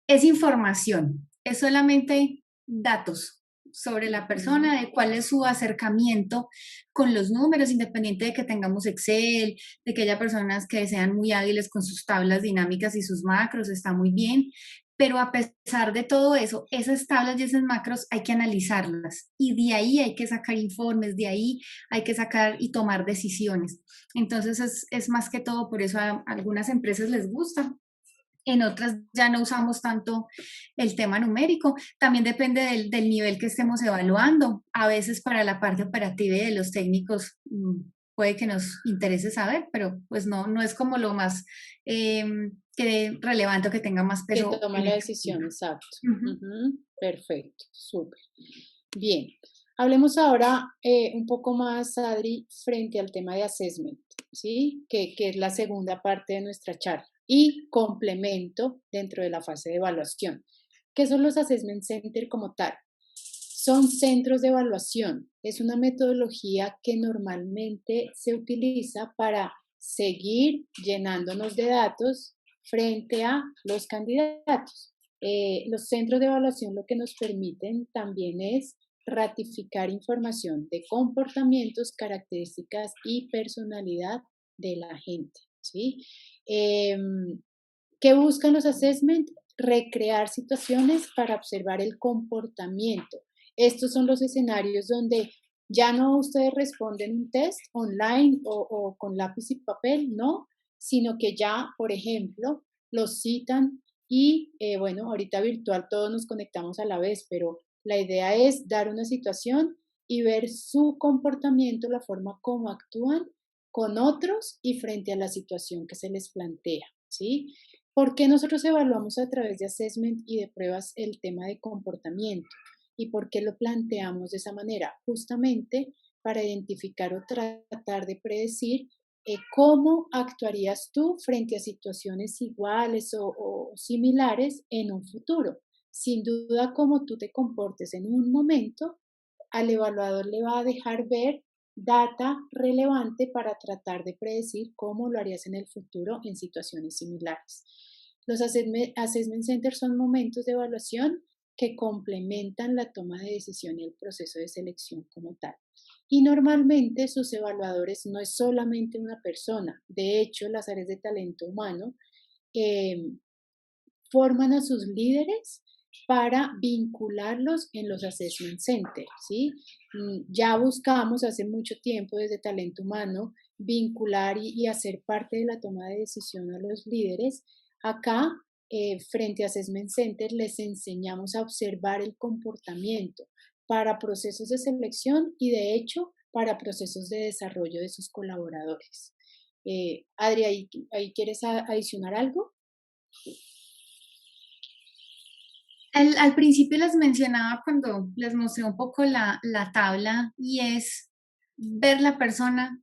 es información, es solamente datos sobre la Ujú. persona, de cuál es su acercamiento con los números, independiente de que tengamos Excel, de que haya personas que sean muy hábiles con sus tablas dinámicas y sus macros, está muy bien, pero a pesar de todo eso, esas tablas y esas macros hay que analizarlas y de ahí hay que sacar informes, de ahí hay que sacar y tomar decisiones. Entonces es más que todo, por eso a algunas empresas les gusta, en otras ya no usamos tanto el tema numérico. También depende del nivel que estemos evaluando. A veces para la parte operativa y de los técnicos puede que nos interese saber, pero pues no es como lo más eh, relevante, que tenga más Que peso toma el la ejecutivo. decisión, exacto. Ujú. Ujú. Perfecto, súper. Bien, hablemos ahora un poco más, Adri, frente al tema de assessment, ¿sí? Que es la segunda parte de nuestra charla y complemento dentro de la fase de evaluación. ¿Qué son los assessment center como tal? Son centros de evaluación. Es una metodología que normalmente se utiliza para seguir llenándonos de datos frente a los candidatos. Los centros de evaluación lo que nos permiten también es ratificar información de comportamientos, características y personalidad de la gente, ¿sí? ¿Qué buscan los assessment? Recrear situaciones para observar el comportamiento. Estos son los escenarios donde ya no ustedes responden un test online o con lápiz y papel, no, sino que ya, por ejemplo, los citan y, bueno, ahorita virtual todos nos conectamos a la vez, pero la idea es dar una situación y ver su comportamiento, la forma como actúan con otros y frente a la situación que se les plantea, ¿sí? ¿Por qué nosotros evaluamos a través de assessment y de pruebas el tema de comportamiento? ¿Y por qué lo planteamos de esa manera? Justamente para identificar o tratar de predecir cómo actuarías tú frente a situaciones iguales o similares en un futuro. Sin duda, cómo tú te comportes en un momento, al evaluador le va a dejar ver data relevante para tratar de predecir cómo lo harías en el futuro en situaciones similares. Los assessment centers son momentos de evaluación que complementan la toma de decisión y el proceso de selección como tal. Y normalmente sus evaluadores no es solamente una persona. De hecho, las áreas de talento humano eh, forman a sus líderes para vincularlos en los assessment centers, ¿sí? Ya buscamos hace mucho tiempo desde talento humano vincular y hacer parte de la toma de decisión a los líderes. Acá, frente a assessment center, les enseñamos a observar el comportamiento, para procesos de selección y de hecho para procesos de desarrollo de sus colaboradores. Adri, ¿ahí quieres adicionar algo? Al principio les mencionaba cuando les mostré un poco la tabla y es ver la persona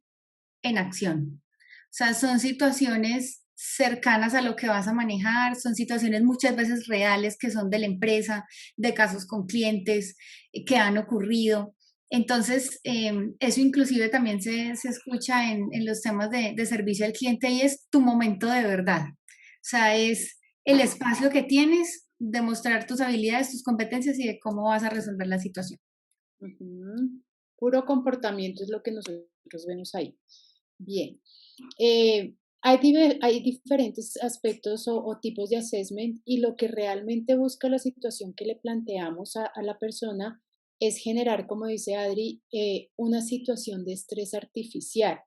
en acción. O sea, son situaciones cercanas a lo que vas a manejar, son situaciones muchas veces reales que son de la empresa, de casos con clientes que han ocurrido. Entonces, eso inclusive también se escucha en los temas de servicio al cliente y es tu momento de verdad. O sea, es el espacio que tienes, demostrar tus habilidades, tus competencias y de cómo vas a resolver la situación. Ujú. Puro comportamiento es lo que nosotros vemos ahí. Bien. Hay diferentes aspectos o tipos de assessment y lo que realmente busca la situación que le planteamos a la persona es generar, como dice Adri, una situación de estrés artificial.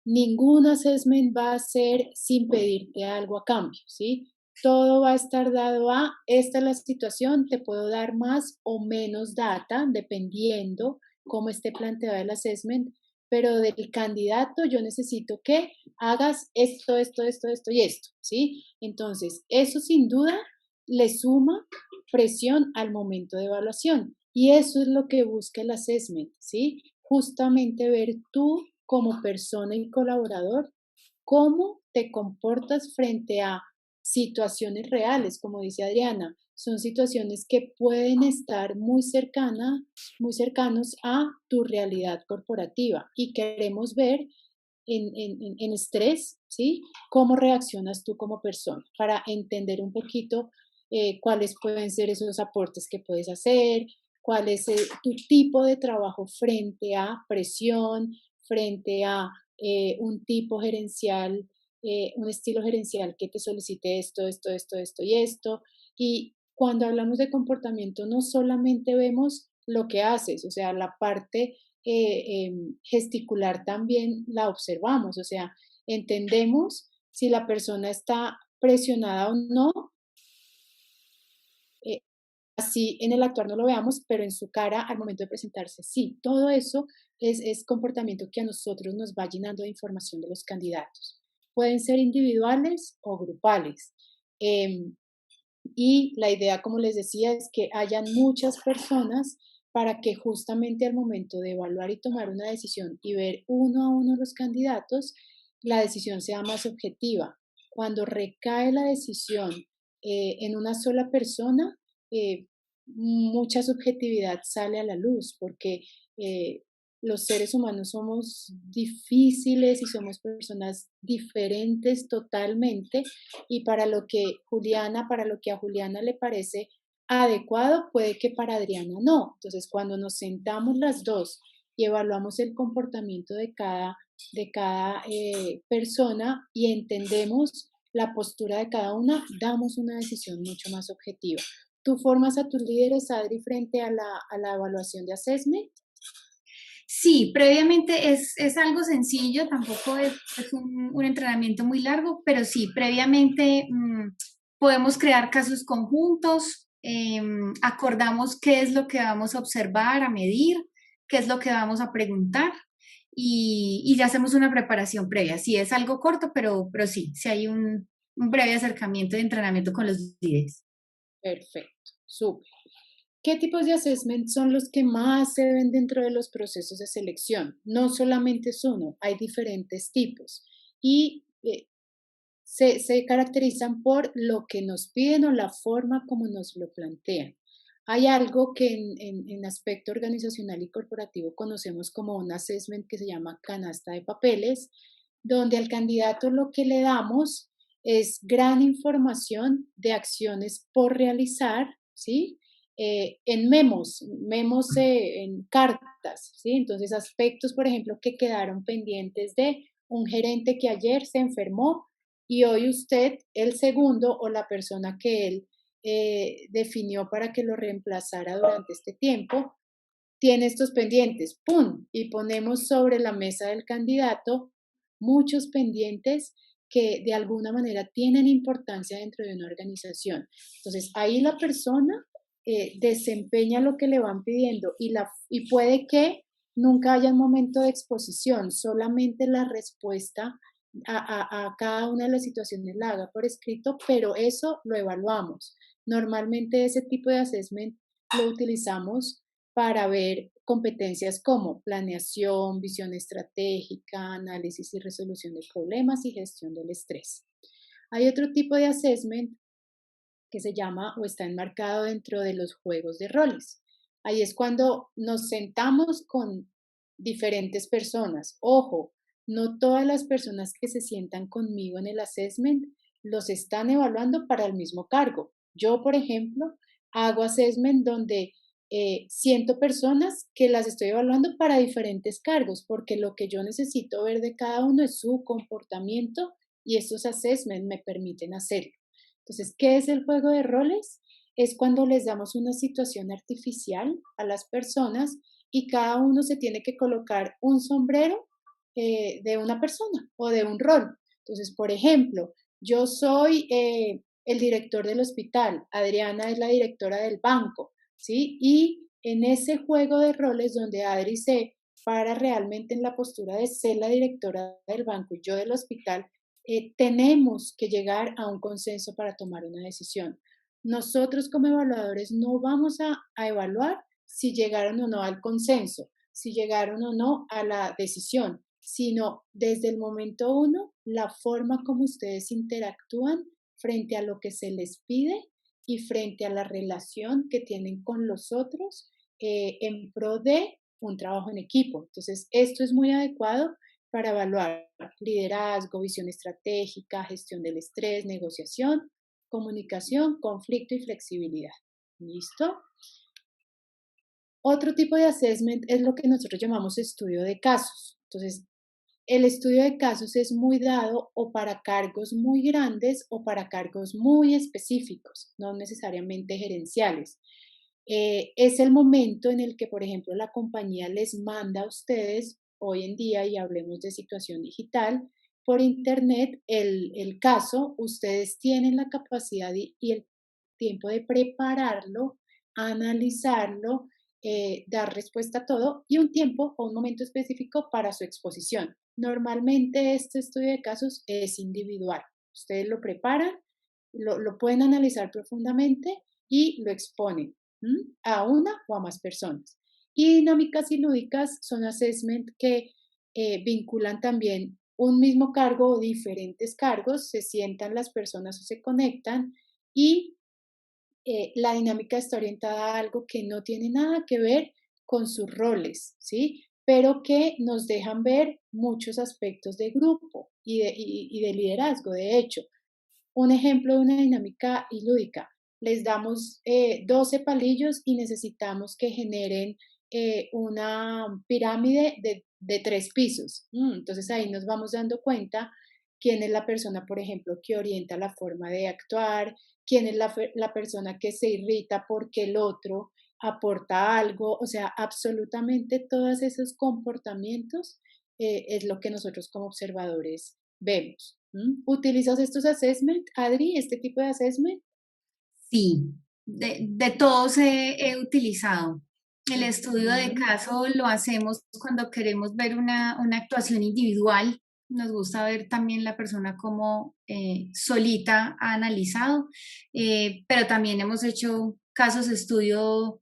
Ningún assessment va a ser sin pedirte algo a cambio, ¿sí? Todo va a estar dado a, esta es la situación, te puedo dar más o menos data, dependiendo cómo esté planteado el assessment, pero del candidato yo necesito que hagas esto y esto, ¿sí? Entonces, eso sin duda le suma presión al momento de evaluación y eso es lo que busca el assessment, ¿sí? Justamente ver tú como persona y colaborador cómo te comportas frente a situaciones reales, como dice Adriana, son situaciones que pueden estar muy cercanos a tu realidad corporativa y queremos ver en estrés, ¿sí? ¿Cómo reaccionas tú como persona? Para entender un poquito cuáles pueden ser esos aportes que puedes hacer, cuál es tu tipo de trabajo frente a presión, frente a un tipo gerencial, un estilo gerencial que te solicite esto y esto. Y cuando hablamos de comportamiento, no solamente vemos lo que haces, o sea, la parte gesticular también la observamos, o sea, entendemos si la persona está presionada o no, eh, así en el actuar no lo veamos, pero en su cara al momento de presentarse, sí, todo eso es comportamiento que a nosotros nos va llenando de información de los candidatos. Pueden ser individuales o grupales. Y la idea, como les decía, es que hayan muchas personas para que justamente al momento de evaluar y tomar una decisión y ver uno a uno los candidatos, la decisión sea más objetiva. Cuando recae la decisión en una sola persona, mucha subjetividad sale a la luz porque eh, los seres humanos somos difíciles y somos personas diferentes totalmente y para lo que a Juliana le parece adecuado, puede que para Adriana no. Entonces, cuando nos sentamos las dos y evaluamos el comportamiento de cada persona y entendemos la postura de cada una, damos una decisión mucho más objetiva. ¿Tú formas a tus líderes, Adri, frente a la evaluación de assessment? Sí, previamente es algo sencillo, tampoco es un entrenamiento muy largo, pero sí, previamente podemos crear casos conjuntos, acordamos qué es lo que vamos a observar, a medir, qué es lo que vamos a preguntar y ya hacemos una preparación previa. Sí, es algo corto, pero sí, sí hay un breve acercamiento de entrenamiento con los líderes. Perfecto, súper. ¿Qué tipos de assessment son los que más se ven dentro de los procesos de selección? No solamente es uno, hay diferentes tipos y se caracterizan por lo que nos piden o la forma como nos lo plantean. Hay algo que en aspecto organizacional y corporativo conocemos como un assessment que se llama canasta de papeles, donde al candidato lo que le damos es gran información de acciones por realizar, ¿sí? En memos en cartas, ¿sí? Entonces, aspectos, por ejemplo, que quedaron pendientes de un gerente que ayer se enfermó y hoy usted, el segundo o la persona que él definió para que lo reemplazara durante este tiempo, tiene estos pendientes, ¡pum! Y ponemos sobre la mesa del candidato muchos pendientes que de alguna manera tienen importancia dentro de una organización. Entonces, ahí la persona desempeña lo que le van pidiendo y puede que nunca haya un momento de exposición, solamente la respuesta a cada una de las situaciones la haga por escrito, pero eso lo evaluamos. Normalmente ese tipo de assessment lo utilizamos para ver competencias como planeación, visión estratégica, análisis y resolución de problemas y gestión del estrés. Hay otro tipo de assessment que se llama o está enmarcado dentro de los juegos de roles. Ahí es cuando nos sentamos con diferentes personas. Ojo, no todas las personas que se sientan conmigo en el assessment los están evaluando para el mismo cargo. Yo, por ejemplo, hago assessment donde siento personas que las estoy evaluando para diferentes cargos, porque lo que yo necesito ver de cada uno es su comportamiento y estos assessment me permiten hacerlo. Entonces, ¿qué es el juego de roles? Es cuando les damos una situación artificial a las personas y cada uno se tiene que colocar un sombrero de una persona o de un rol. Entonces, por ejemplo, yo soy el director del hospital, Adriana es la directora del banco, ¿sí? Y en ese juego de roles donde Adri se para realmente en la postura de ser la directora del banco y yo del hospital, tenemos que llegar a un consenso para tomar una decisión. Nosotros como evaluadores no vamos a evaluar si llegaron o no al consenso, si llegaron o no a la decisión, sino desde el momento uno, la forma como ustedes interactúan frente a lo que se les pide y frente a la relación que tienen con los otros en pro de un trabajo en equipo. Entonces, esto es muy adecuado para evaluar liderazgo, visión estratégica, gestión del estrés, negociación, comunicación, conflicto y flexibilidad. ¿Listo? Otro tipo de assessment es lo que nosotros llamamos estudio de casos. Entonces, el estudio de casos es muy dado o para cargos muy grandes o para cargos muy específicos, no necesariamente gerenciales. Es el momento en el que, por ejemplo, la compañía les manda a ustedes, hoy en día, y hablemos de situación digital, por internet el caso, ustedes tienen la capacidad y el tiempo de prepararlo, analizarlo, dar respuesta a todo y un tiempo o un momento específico para su exposición. Normalmente este estudio de casos es individual. Ustedes lo preparan, lo pueden analizar profundamente y lo exponen a una o a más personas. Y dinámicas y lúdicas son assessment que vinculan también un mismo cargo o diferentes cargos, se sientan las personas o se conectan y la dinámica está orientada a algo que no tiene nada que ver con sus roles, ¿sí? Pero que nos dejan ver muchos aspectos de grupo y de liderazgo. De hecho, un ejemplo de una dinámica y lúdica. Les damos 12 palillos y necesitamos que generen una pirámide de 3 pisos. Entonces ahí nos vamos dando cuenta quién es la persona, por ejemplo, que orienta la forma de actuar, quién es la persona que se irrita porque el otro aporta algo, o sea, absolutamente todos esos comportamientos es lo que nosotros como observadores vemos. ¿Utilizas estos assessment, Adri, este tipo de assessment? Sí, de todos he utilizado. El estudio de Ujú, caso lo hacemos cuando queremos ver una actuación individual. Nos gusta ver también la persona como solita ha analizado, pero también hemos hecho casos de estudio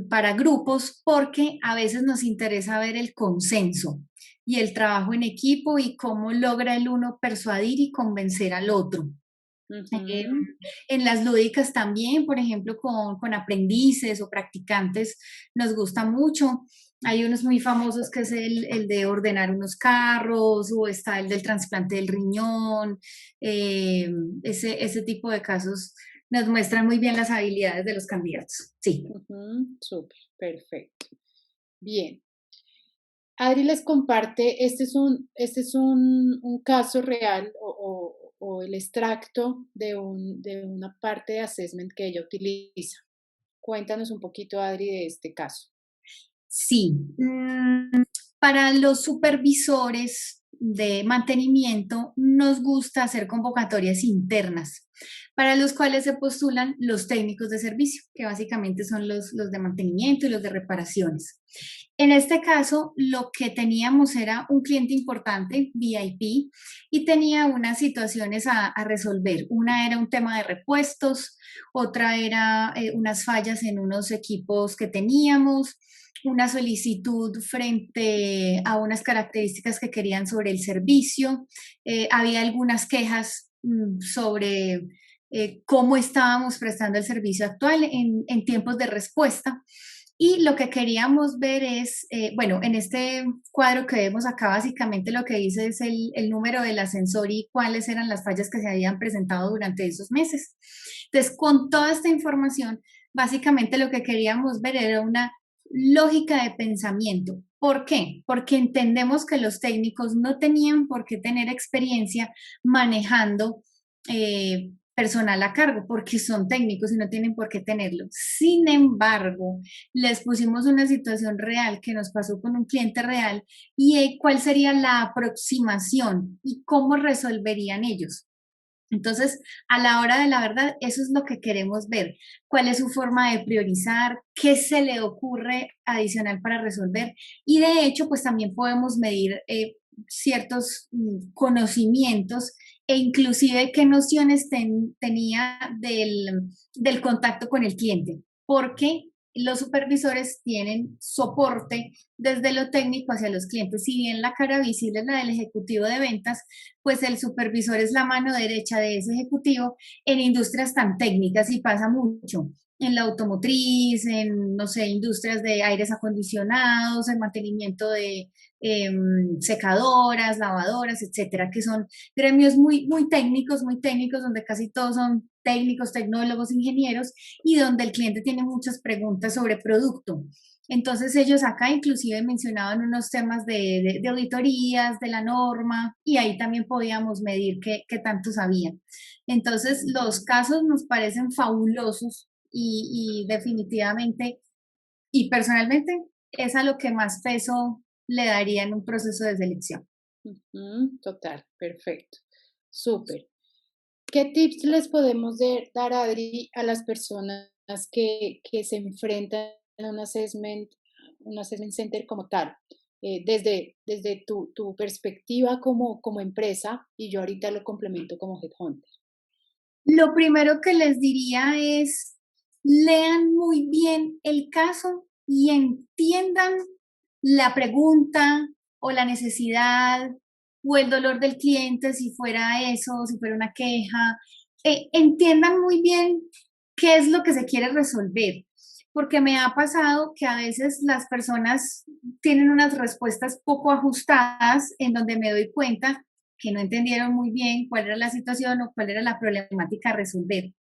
para grupos porque a veces nos interesa ver el consenso y el trabajo en equipo y cómo logra el uno persuadir y convencer al otro. Eh, ujú, en las lúdicas también, por ejemplo, con aprendices o practicantes, nos gusta mucho. Hay unos muy famosos que es el de ordenar unos carros o está el del trasplante del riñón. eh, ese tipo de casos nos muestran muy bien las habilidades de los candidatos. Sí. súper, perfecto. Bien. Adri les comparte, un caso real o el extracto de una parte de assessment que ella utiliza. Cuéntanos un poquito, Adri, de este caso. Sí, para los supervisores de mantenimiento nos gusta hacer convocatorias internas para los cuales se postulan los técnicos de servicio, que básicamente son los de mantenimiento y los de reparaciones. En este caso, lo que teníamos era un cliente importante, VIP, y tenía unas situaciones a resolver. Una era un tema de repuestos, otra era unas fallas en unos equipos que teníamos, una solicitud frente a unas características que querían sobre el servicio, había algunas quejas sobre cómo estábamos prestando el servicio actual en tiempos de respuesta. Y lo que queríamos ver es, bueno, en este cuadro que vemos acá, básicamente lo que dice es el número del ascensor y cuáles eran las fallas que se habían presentado durante esos meses. Entonces, con toda esta información, básicamente lo que queríamos ver era una lógica de pensamiento. ¿Por qué? Porque entendemos que los técnicos no tenían por qué tener experiencia manejando personal a cargo, porque son técnicos y no tienen por qué tenerlo. Sin embargo, les pusimos una situación real que nos pasó con un cliente real y cuál sería la aproximación y cómo resolverían ellos. Entonces, a la hora de la verdad, eso es lo que queremos ver. ¿Cuál es su forma de priorizar? ¿Qué se le ocurre adicional para resolver? Y de hecho, pues también podemos medir ciertos conocimientos e inclusive qué nociones tenía del contacto con el cliente. Porque los supervisores tienen soporte desde lo técnico hacia los clientes. Si bien la cara visible es la del ejecutivo de ventas, pues el supervisor es la mano derecha de ese ejecutivo en industrias tan técnicas y pasa mucho en la automotriz, en, no sé, industrias de aires acondicionados, en mantenimiento de secadoras, lavadoras, etcétera, que son gremios muy técnicos, donde casi todos son técnicos, tecnólogos, ingenieros, y donde el cliente tiene muchas preguntas sobre producto. Entonces ellos acá inclusive mencionaban unos temas de auditorías, de la norma, y ahí también podíamos medir qué tanto sabían. Entonces los casos nos parecen fabulosos y definitivamente, y personalmente, es a lo que más peso le daría en un proceso de selección. Total, perfecto. Súper. ¿Qué tips les podemos dar, Adri, a las personas que se enfrentan a un assessment center como tal? Desde tu perspectiva como empresa, y yo ahorita lo complemento como headhunter. Lo primero que les diría es, lean muy bien el caso y entiendan la pregunta o la necesidad o el dolor del cliente, si fuera eso, si fuera una queja. Entiendan muy bien qué es lo que se quiere resolver, porque me ha pasado que a veces las personas tienen unas respuestas poco ajustadas en donde me doy cuenta que no entendieron muy bien cuál era la situación o cuál era la problemática a resolver.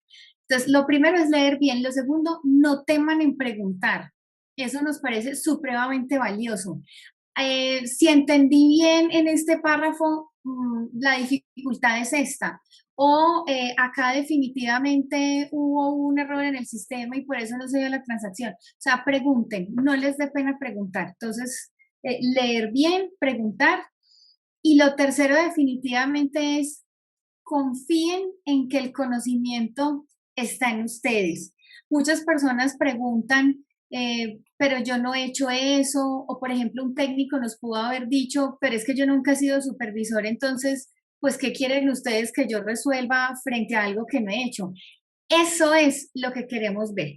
Entonces, lo primero es leer bien. Lo segundo, no teman en preguntar. Eso nos parece supremamente valioso. Si entendí bien en este párrafo, la dificultad es esta. O acá definitivamente hubo un error en el sistema y por eso no se dio la transacción. O sea, pregunten, no les dé pena preguntar. Entonces, leer bien, preguntar. Y lo tercero definitivamente es confíen en que el conocimiento está en ustedes. Muchas personas preguntan, pero yo no he hecho eso, o por ejemplo un técnico nos pudo haber dicho, pero es que yo nunca he sido supervisor, entonces, pues, ¿qué quieren ustedes que yo resuelva frente a algo que no he hecho? Eso es lo que queremos ver.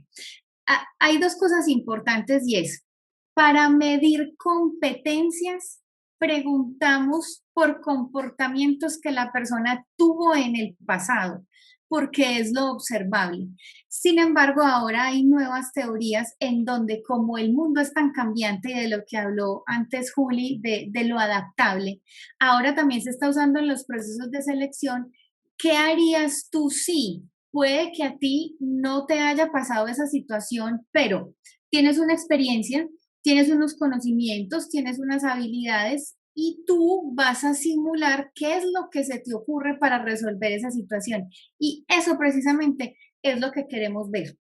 Hay dos cosas importantes y es, para medir competencias, preguntamos por comportamientos que la persona tuvo en el pasado, porque es lo observable. Sin embargo, ahora hay nuevas teorías en donde como el mundo es tan cambiante y de lo que habló antes Juli, de lo adaptable, ahora también se está usando en los procesos de selección. ¿Qué harías tú si? Puede que a ti no te haya pasado esa situación, pero tienes una experiencia, tienes unos conocimientos, tienes unas habilidades y tú vas a simular qué es lo que se te ocurre para resolver esa situación. Y eso precisamente es lo que queremos ver.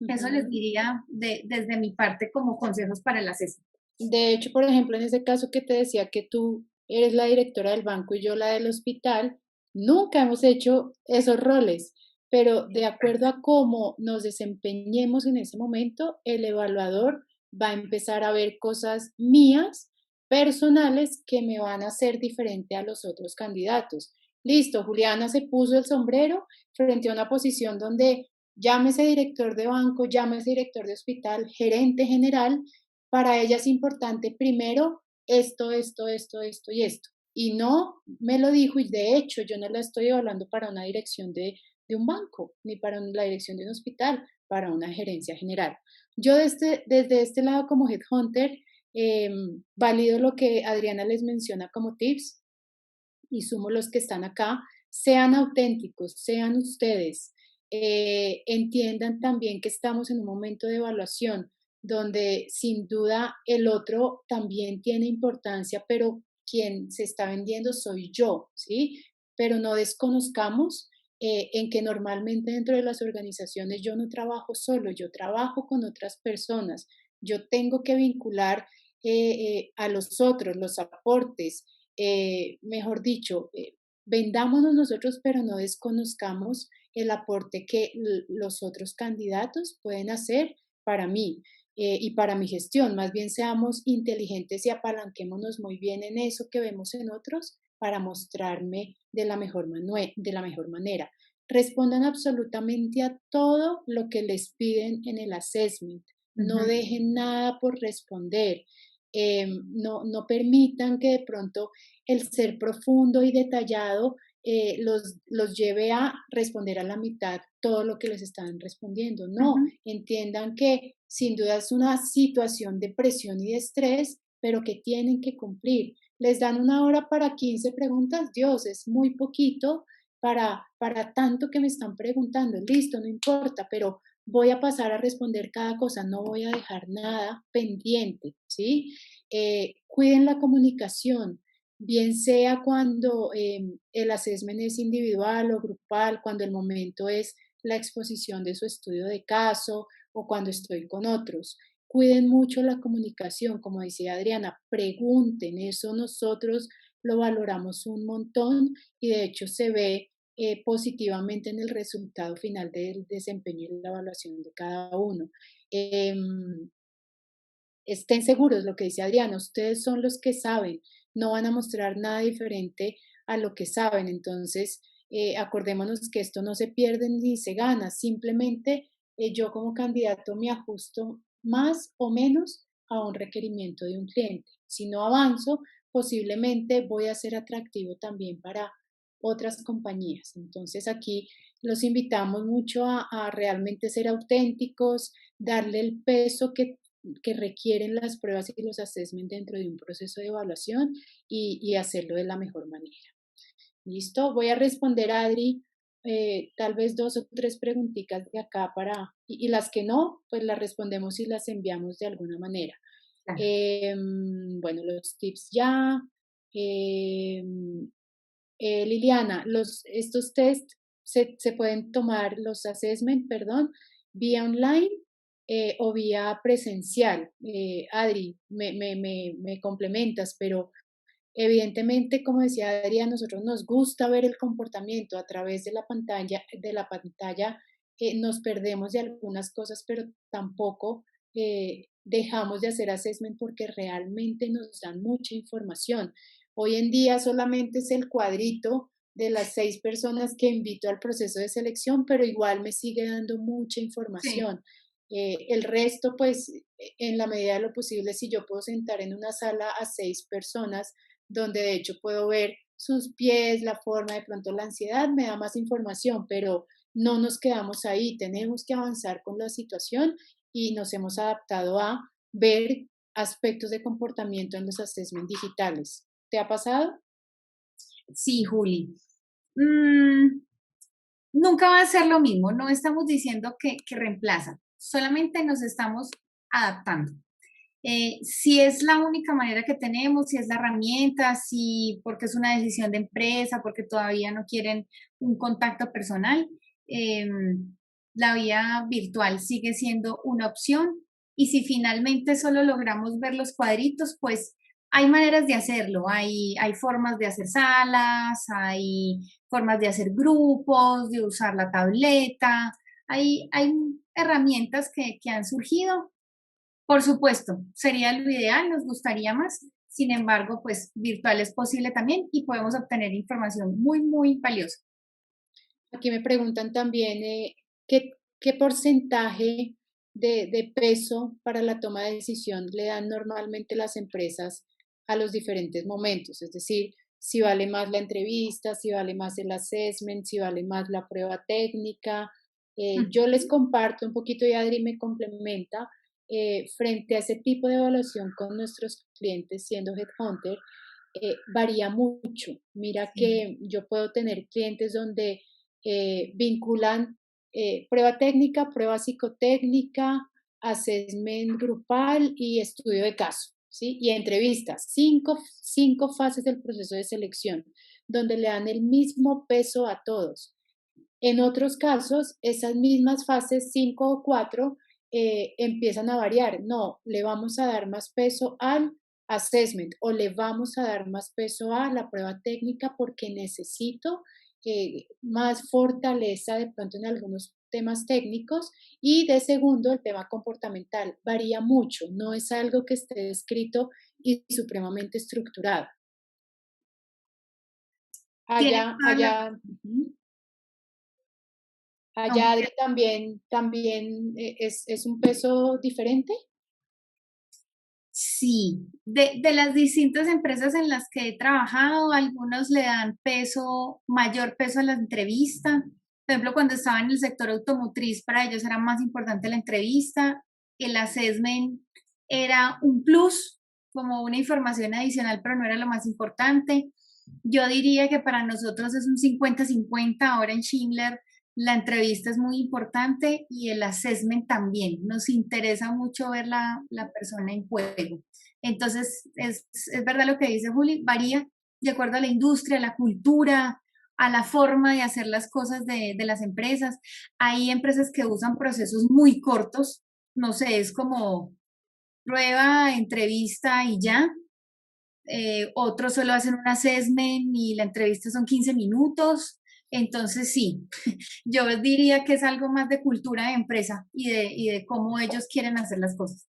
Eso les diría desde mi parte como consejos para el asesor. De hecho, por ejemplo, en ese caso que te decía que tú eres la directora del banco y yo la del hospital, nunca hemos hecho esos roles. pero de acuerdo a cómo nos desempeñemos en ese momento, el evaluador va a empezar a ver cosas mías, personales, que me van a hacer diferente a los otros candidatos. Listo, Juliana se puso el sombrero frente a una posición donde llámese director de banco, llámese director de hospital, gerente general, para ella es importante primero esto y esto. Y no me lo dijo, y de hecho yo no la estoy evaluando para una dirección de un banco, ni para la dirección de un hospital, para una gerencia general. Yo desde este lado como headhunter, valido lo que Adriana les menciona como tips y sumo los que están acá. Sean auténticos, sean ustedes, entiendan también que estamos en un momento de evaluación donde sin duda el otro también tiene importancia, pero quien se está vendiendo soy yo, ¿sí? Pero no desconozcamos en que normalmente dentro de las organizaciones yo no trabajo solo, yo trabajo con otras personas, yo tengo que vincular a los otros, los aportes, mejor dicho, vendámonos nosotros, pero no desconozcamos el aporte que los otros candidatos pueden hacer para mí y para mi gestión. Más bien seamos inteligentes y apalanquémonos muy bien en eso que vemos en otros para mostrarme de la mejor manera. Respondan absolutamente a todo lo que les piden en el assessment. No dejen nada por responder. No permitan que de pronto el ser profundo y detallado los lleve a responder a la mitad todo lo que les están respondiendo. No, entiendan que sin duda es una situación de presión y de estrés, pero que tienen que cumplir. Les dan una hora para 15 preguntas, Dios, es muy poquito para tanto que me están preguntando. Listo, no importa, pero voy a pasar a responder cada cosa, no voy a dejar nada pendiente, ¿sí? Cuiden la comunicación, bien sea cuando el assessment es individual o grupal, cuando el momento es la exposición de su estudio de caso o cuando estoy con otros. Cuiden mucho la comunicación, como decía Adriana, pregunten, eso nosotros lo valoramos un montón y de hecho se ve positivamente en el resultado final del desempeño y la evaluación de cada uno. Estén seguros, lo que dice Adriana, ustedes son los que saben, no van a mostrar nada diferente a lo que saben. Entonces, acordémonos que esto no se pierde ni se gana, simplemente yo como candidato me ajusto más o menos a un requerimiento de un cliente. Si no avanzo, posiblemente voy a ser atractivo también para otras compañías. Entonces, aquí los invitamos mucho a realmente ser auténticos, darle el peso que requieren las pruebas y los assessment dentro de un proceso de evaluación y hacerlo de la mejor manera. ¿Listo? Voy a responder, Adri, tal vez 2 o 3 preguntitas de acá y las que no, pues las respondemos y las enviamos de alguna manera. Claro. Bueno, los tips ya. Liliana, estos test se pueden tomar, los assessment, perdón, vía online o vía presencial. Adri, me complementas, pero evidentemente, como decía Adri, a nosotros nos gusta ver el comportamiento a través de la pantalla, nos perdemos de algunas cosas, pero tampoco dejamos de hacer assessment porque realmente nos dan mucha información. Hoy en día solamente es el cuadrito de las 6 personas que invito al proceso de selección, pero igual me sigue dando mucha Sí. información. El resto, pues, en la medida de lo posible, si yo puedo sentar en una sala a 6 personas, donde de hecho puedo ver sus pies, la forma, de pronto la ansiedad me da más información, pero no nos quedamos ahí, tenemos que avanzar con la situación y nos hemos adaptado a ver aspectos de comportamiento en los assessment digitales. ¿Te ha pasado? Sí, Juli. Nunca va a ser lo mismo, no estamos diciendo que reemplaza, solamente nos estamos adaptando. Si es la única manera que tenemos, si es la herramienta, si porque es una decisión de empresa, porque todavía no quieren un contacto personal, eh, la vía virtual sigue siendo una opción. Y si finalmente solo logramos ver los cuadritos, pues hay maneras de hacerlo, hay formas de hacer salas, hay formas de hacer grupos, de usar la tableta, hay herramientas que han surgido. Por supuesto, sería lo ideal, nos gustaría más. Sin embargo, pues virtual es posible también y podemos obtener información muy, muy valiosa. Aquí me preguntan también qué porcentaje de peso para la toma de decisión le dan normalmente las empresas a los diferentes momentos. Es decir, si vale más la entrevista, si vale más el assessment, si vale más la prueba técnica. Yo les Ujú. comparto un poquito y Adri me complementa. Frente a ese tipo de evaluación con nuestros clientes siendo Headhunter, varía mucho. Mira Sí. que yo puedo tener clientes donde vinculan prueba técnica, prueba psicotécnica, assessment grupal y estudio de caso, ¿sí? Y entrevistas, cinco fases del proceso de selección, donde le dan el mismo peso a todos. En otros casos, esas mismas fases 5 o 4 empiezan a variar. No, le vamos a dar más peso al assessment o le vamos a dar más peso a la prueba técnica porque necesito más fortaleza de pronto en algunos temas técnicos y de segundo el tema comportamental. Varía mucho, no es algo que esté escrito y supremamente estructurado. Tienes toda la Allá, ujú. razón. Allá, Adri, también es un peso diferente. Sí, de las distintas empresas en las que he trabajado, algunos le dan peso, mayor peso a la entrevista. Por ejemplo, cuando estaba en el sector automotriz, para ellos era más importante la entrevista. El assessment era un plus, como una información adicional, pero no era lo más importante. Yo diría que para nosotros es un 50-50 ahora en Schindler. La entrevista es muy importante y el assessment también. Nos interesa mucho ver la persona en juego. Entonces, es verdad lo que dice Juli, varía de acuerdo a la industria, a la cultura, a la forma de hacer las cosas de las empresas. Hay empresas que usan procesos muy cortos, no sé, es como prueba, entrevista y ya. Otros solo hacen un assessment y la entrevista son 15 minutos. Entonces, sí, yo diría que es algo más de cultura de empresa y de cómo ellos quieren hacer las cosas.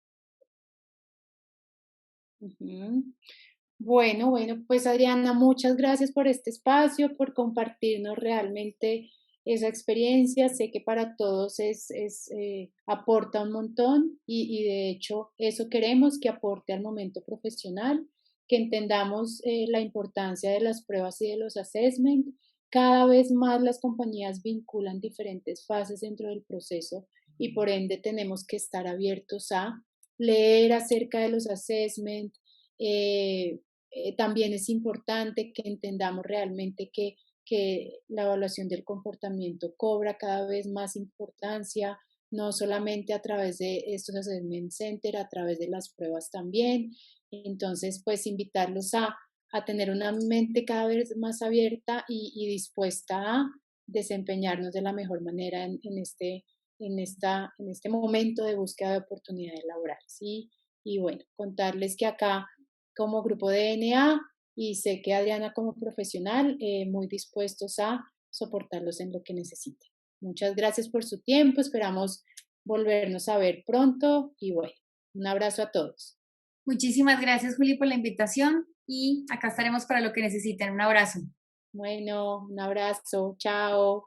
Ujú. Bueno, pues Adriana, muchas gracias por este espacio, por compartirnos realmente esa experiencia. Sé que para todos aporta un montón y de hecho eso queremos que aporte al momento profesional, que entendamos la importancia de las pruebas y de los assessment. Cada vez más las compañías vinculan diferentes fases dentro del proceso y por ende tenemos que estar abiertos a leer acerca de los assessment. eh, También es importante que entendamos realmente que la evaluación del comportamiento cobra cada vez más importancia, no solamente a través de estos assessment center, a través de las pruebas también. Entonces, pues invitarlos a tener una mente cada vez más abierta y dispuesta a desempeñarnos de la mejor manera en este momento de búsqueda de oportunidades laborales. ¿Sí? Y bueno, contarles que acá como grupo de DNA y sé que Adriana como profesional muy dispuestos a soportarlos en lo que necesiten. Muchas gracias por su tiempo, esperamos volvernos a ver pronto y bueno, un abrazo a todos. Muchísimas gracias, Juli, por la invitación y acá estaremos para lo que necesiten. Un abrazo. Bueno, un abrazo, chao.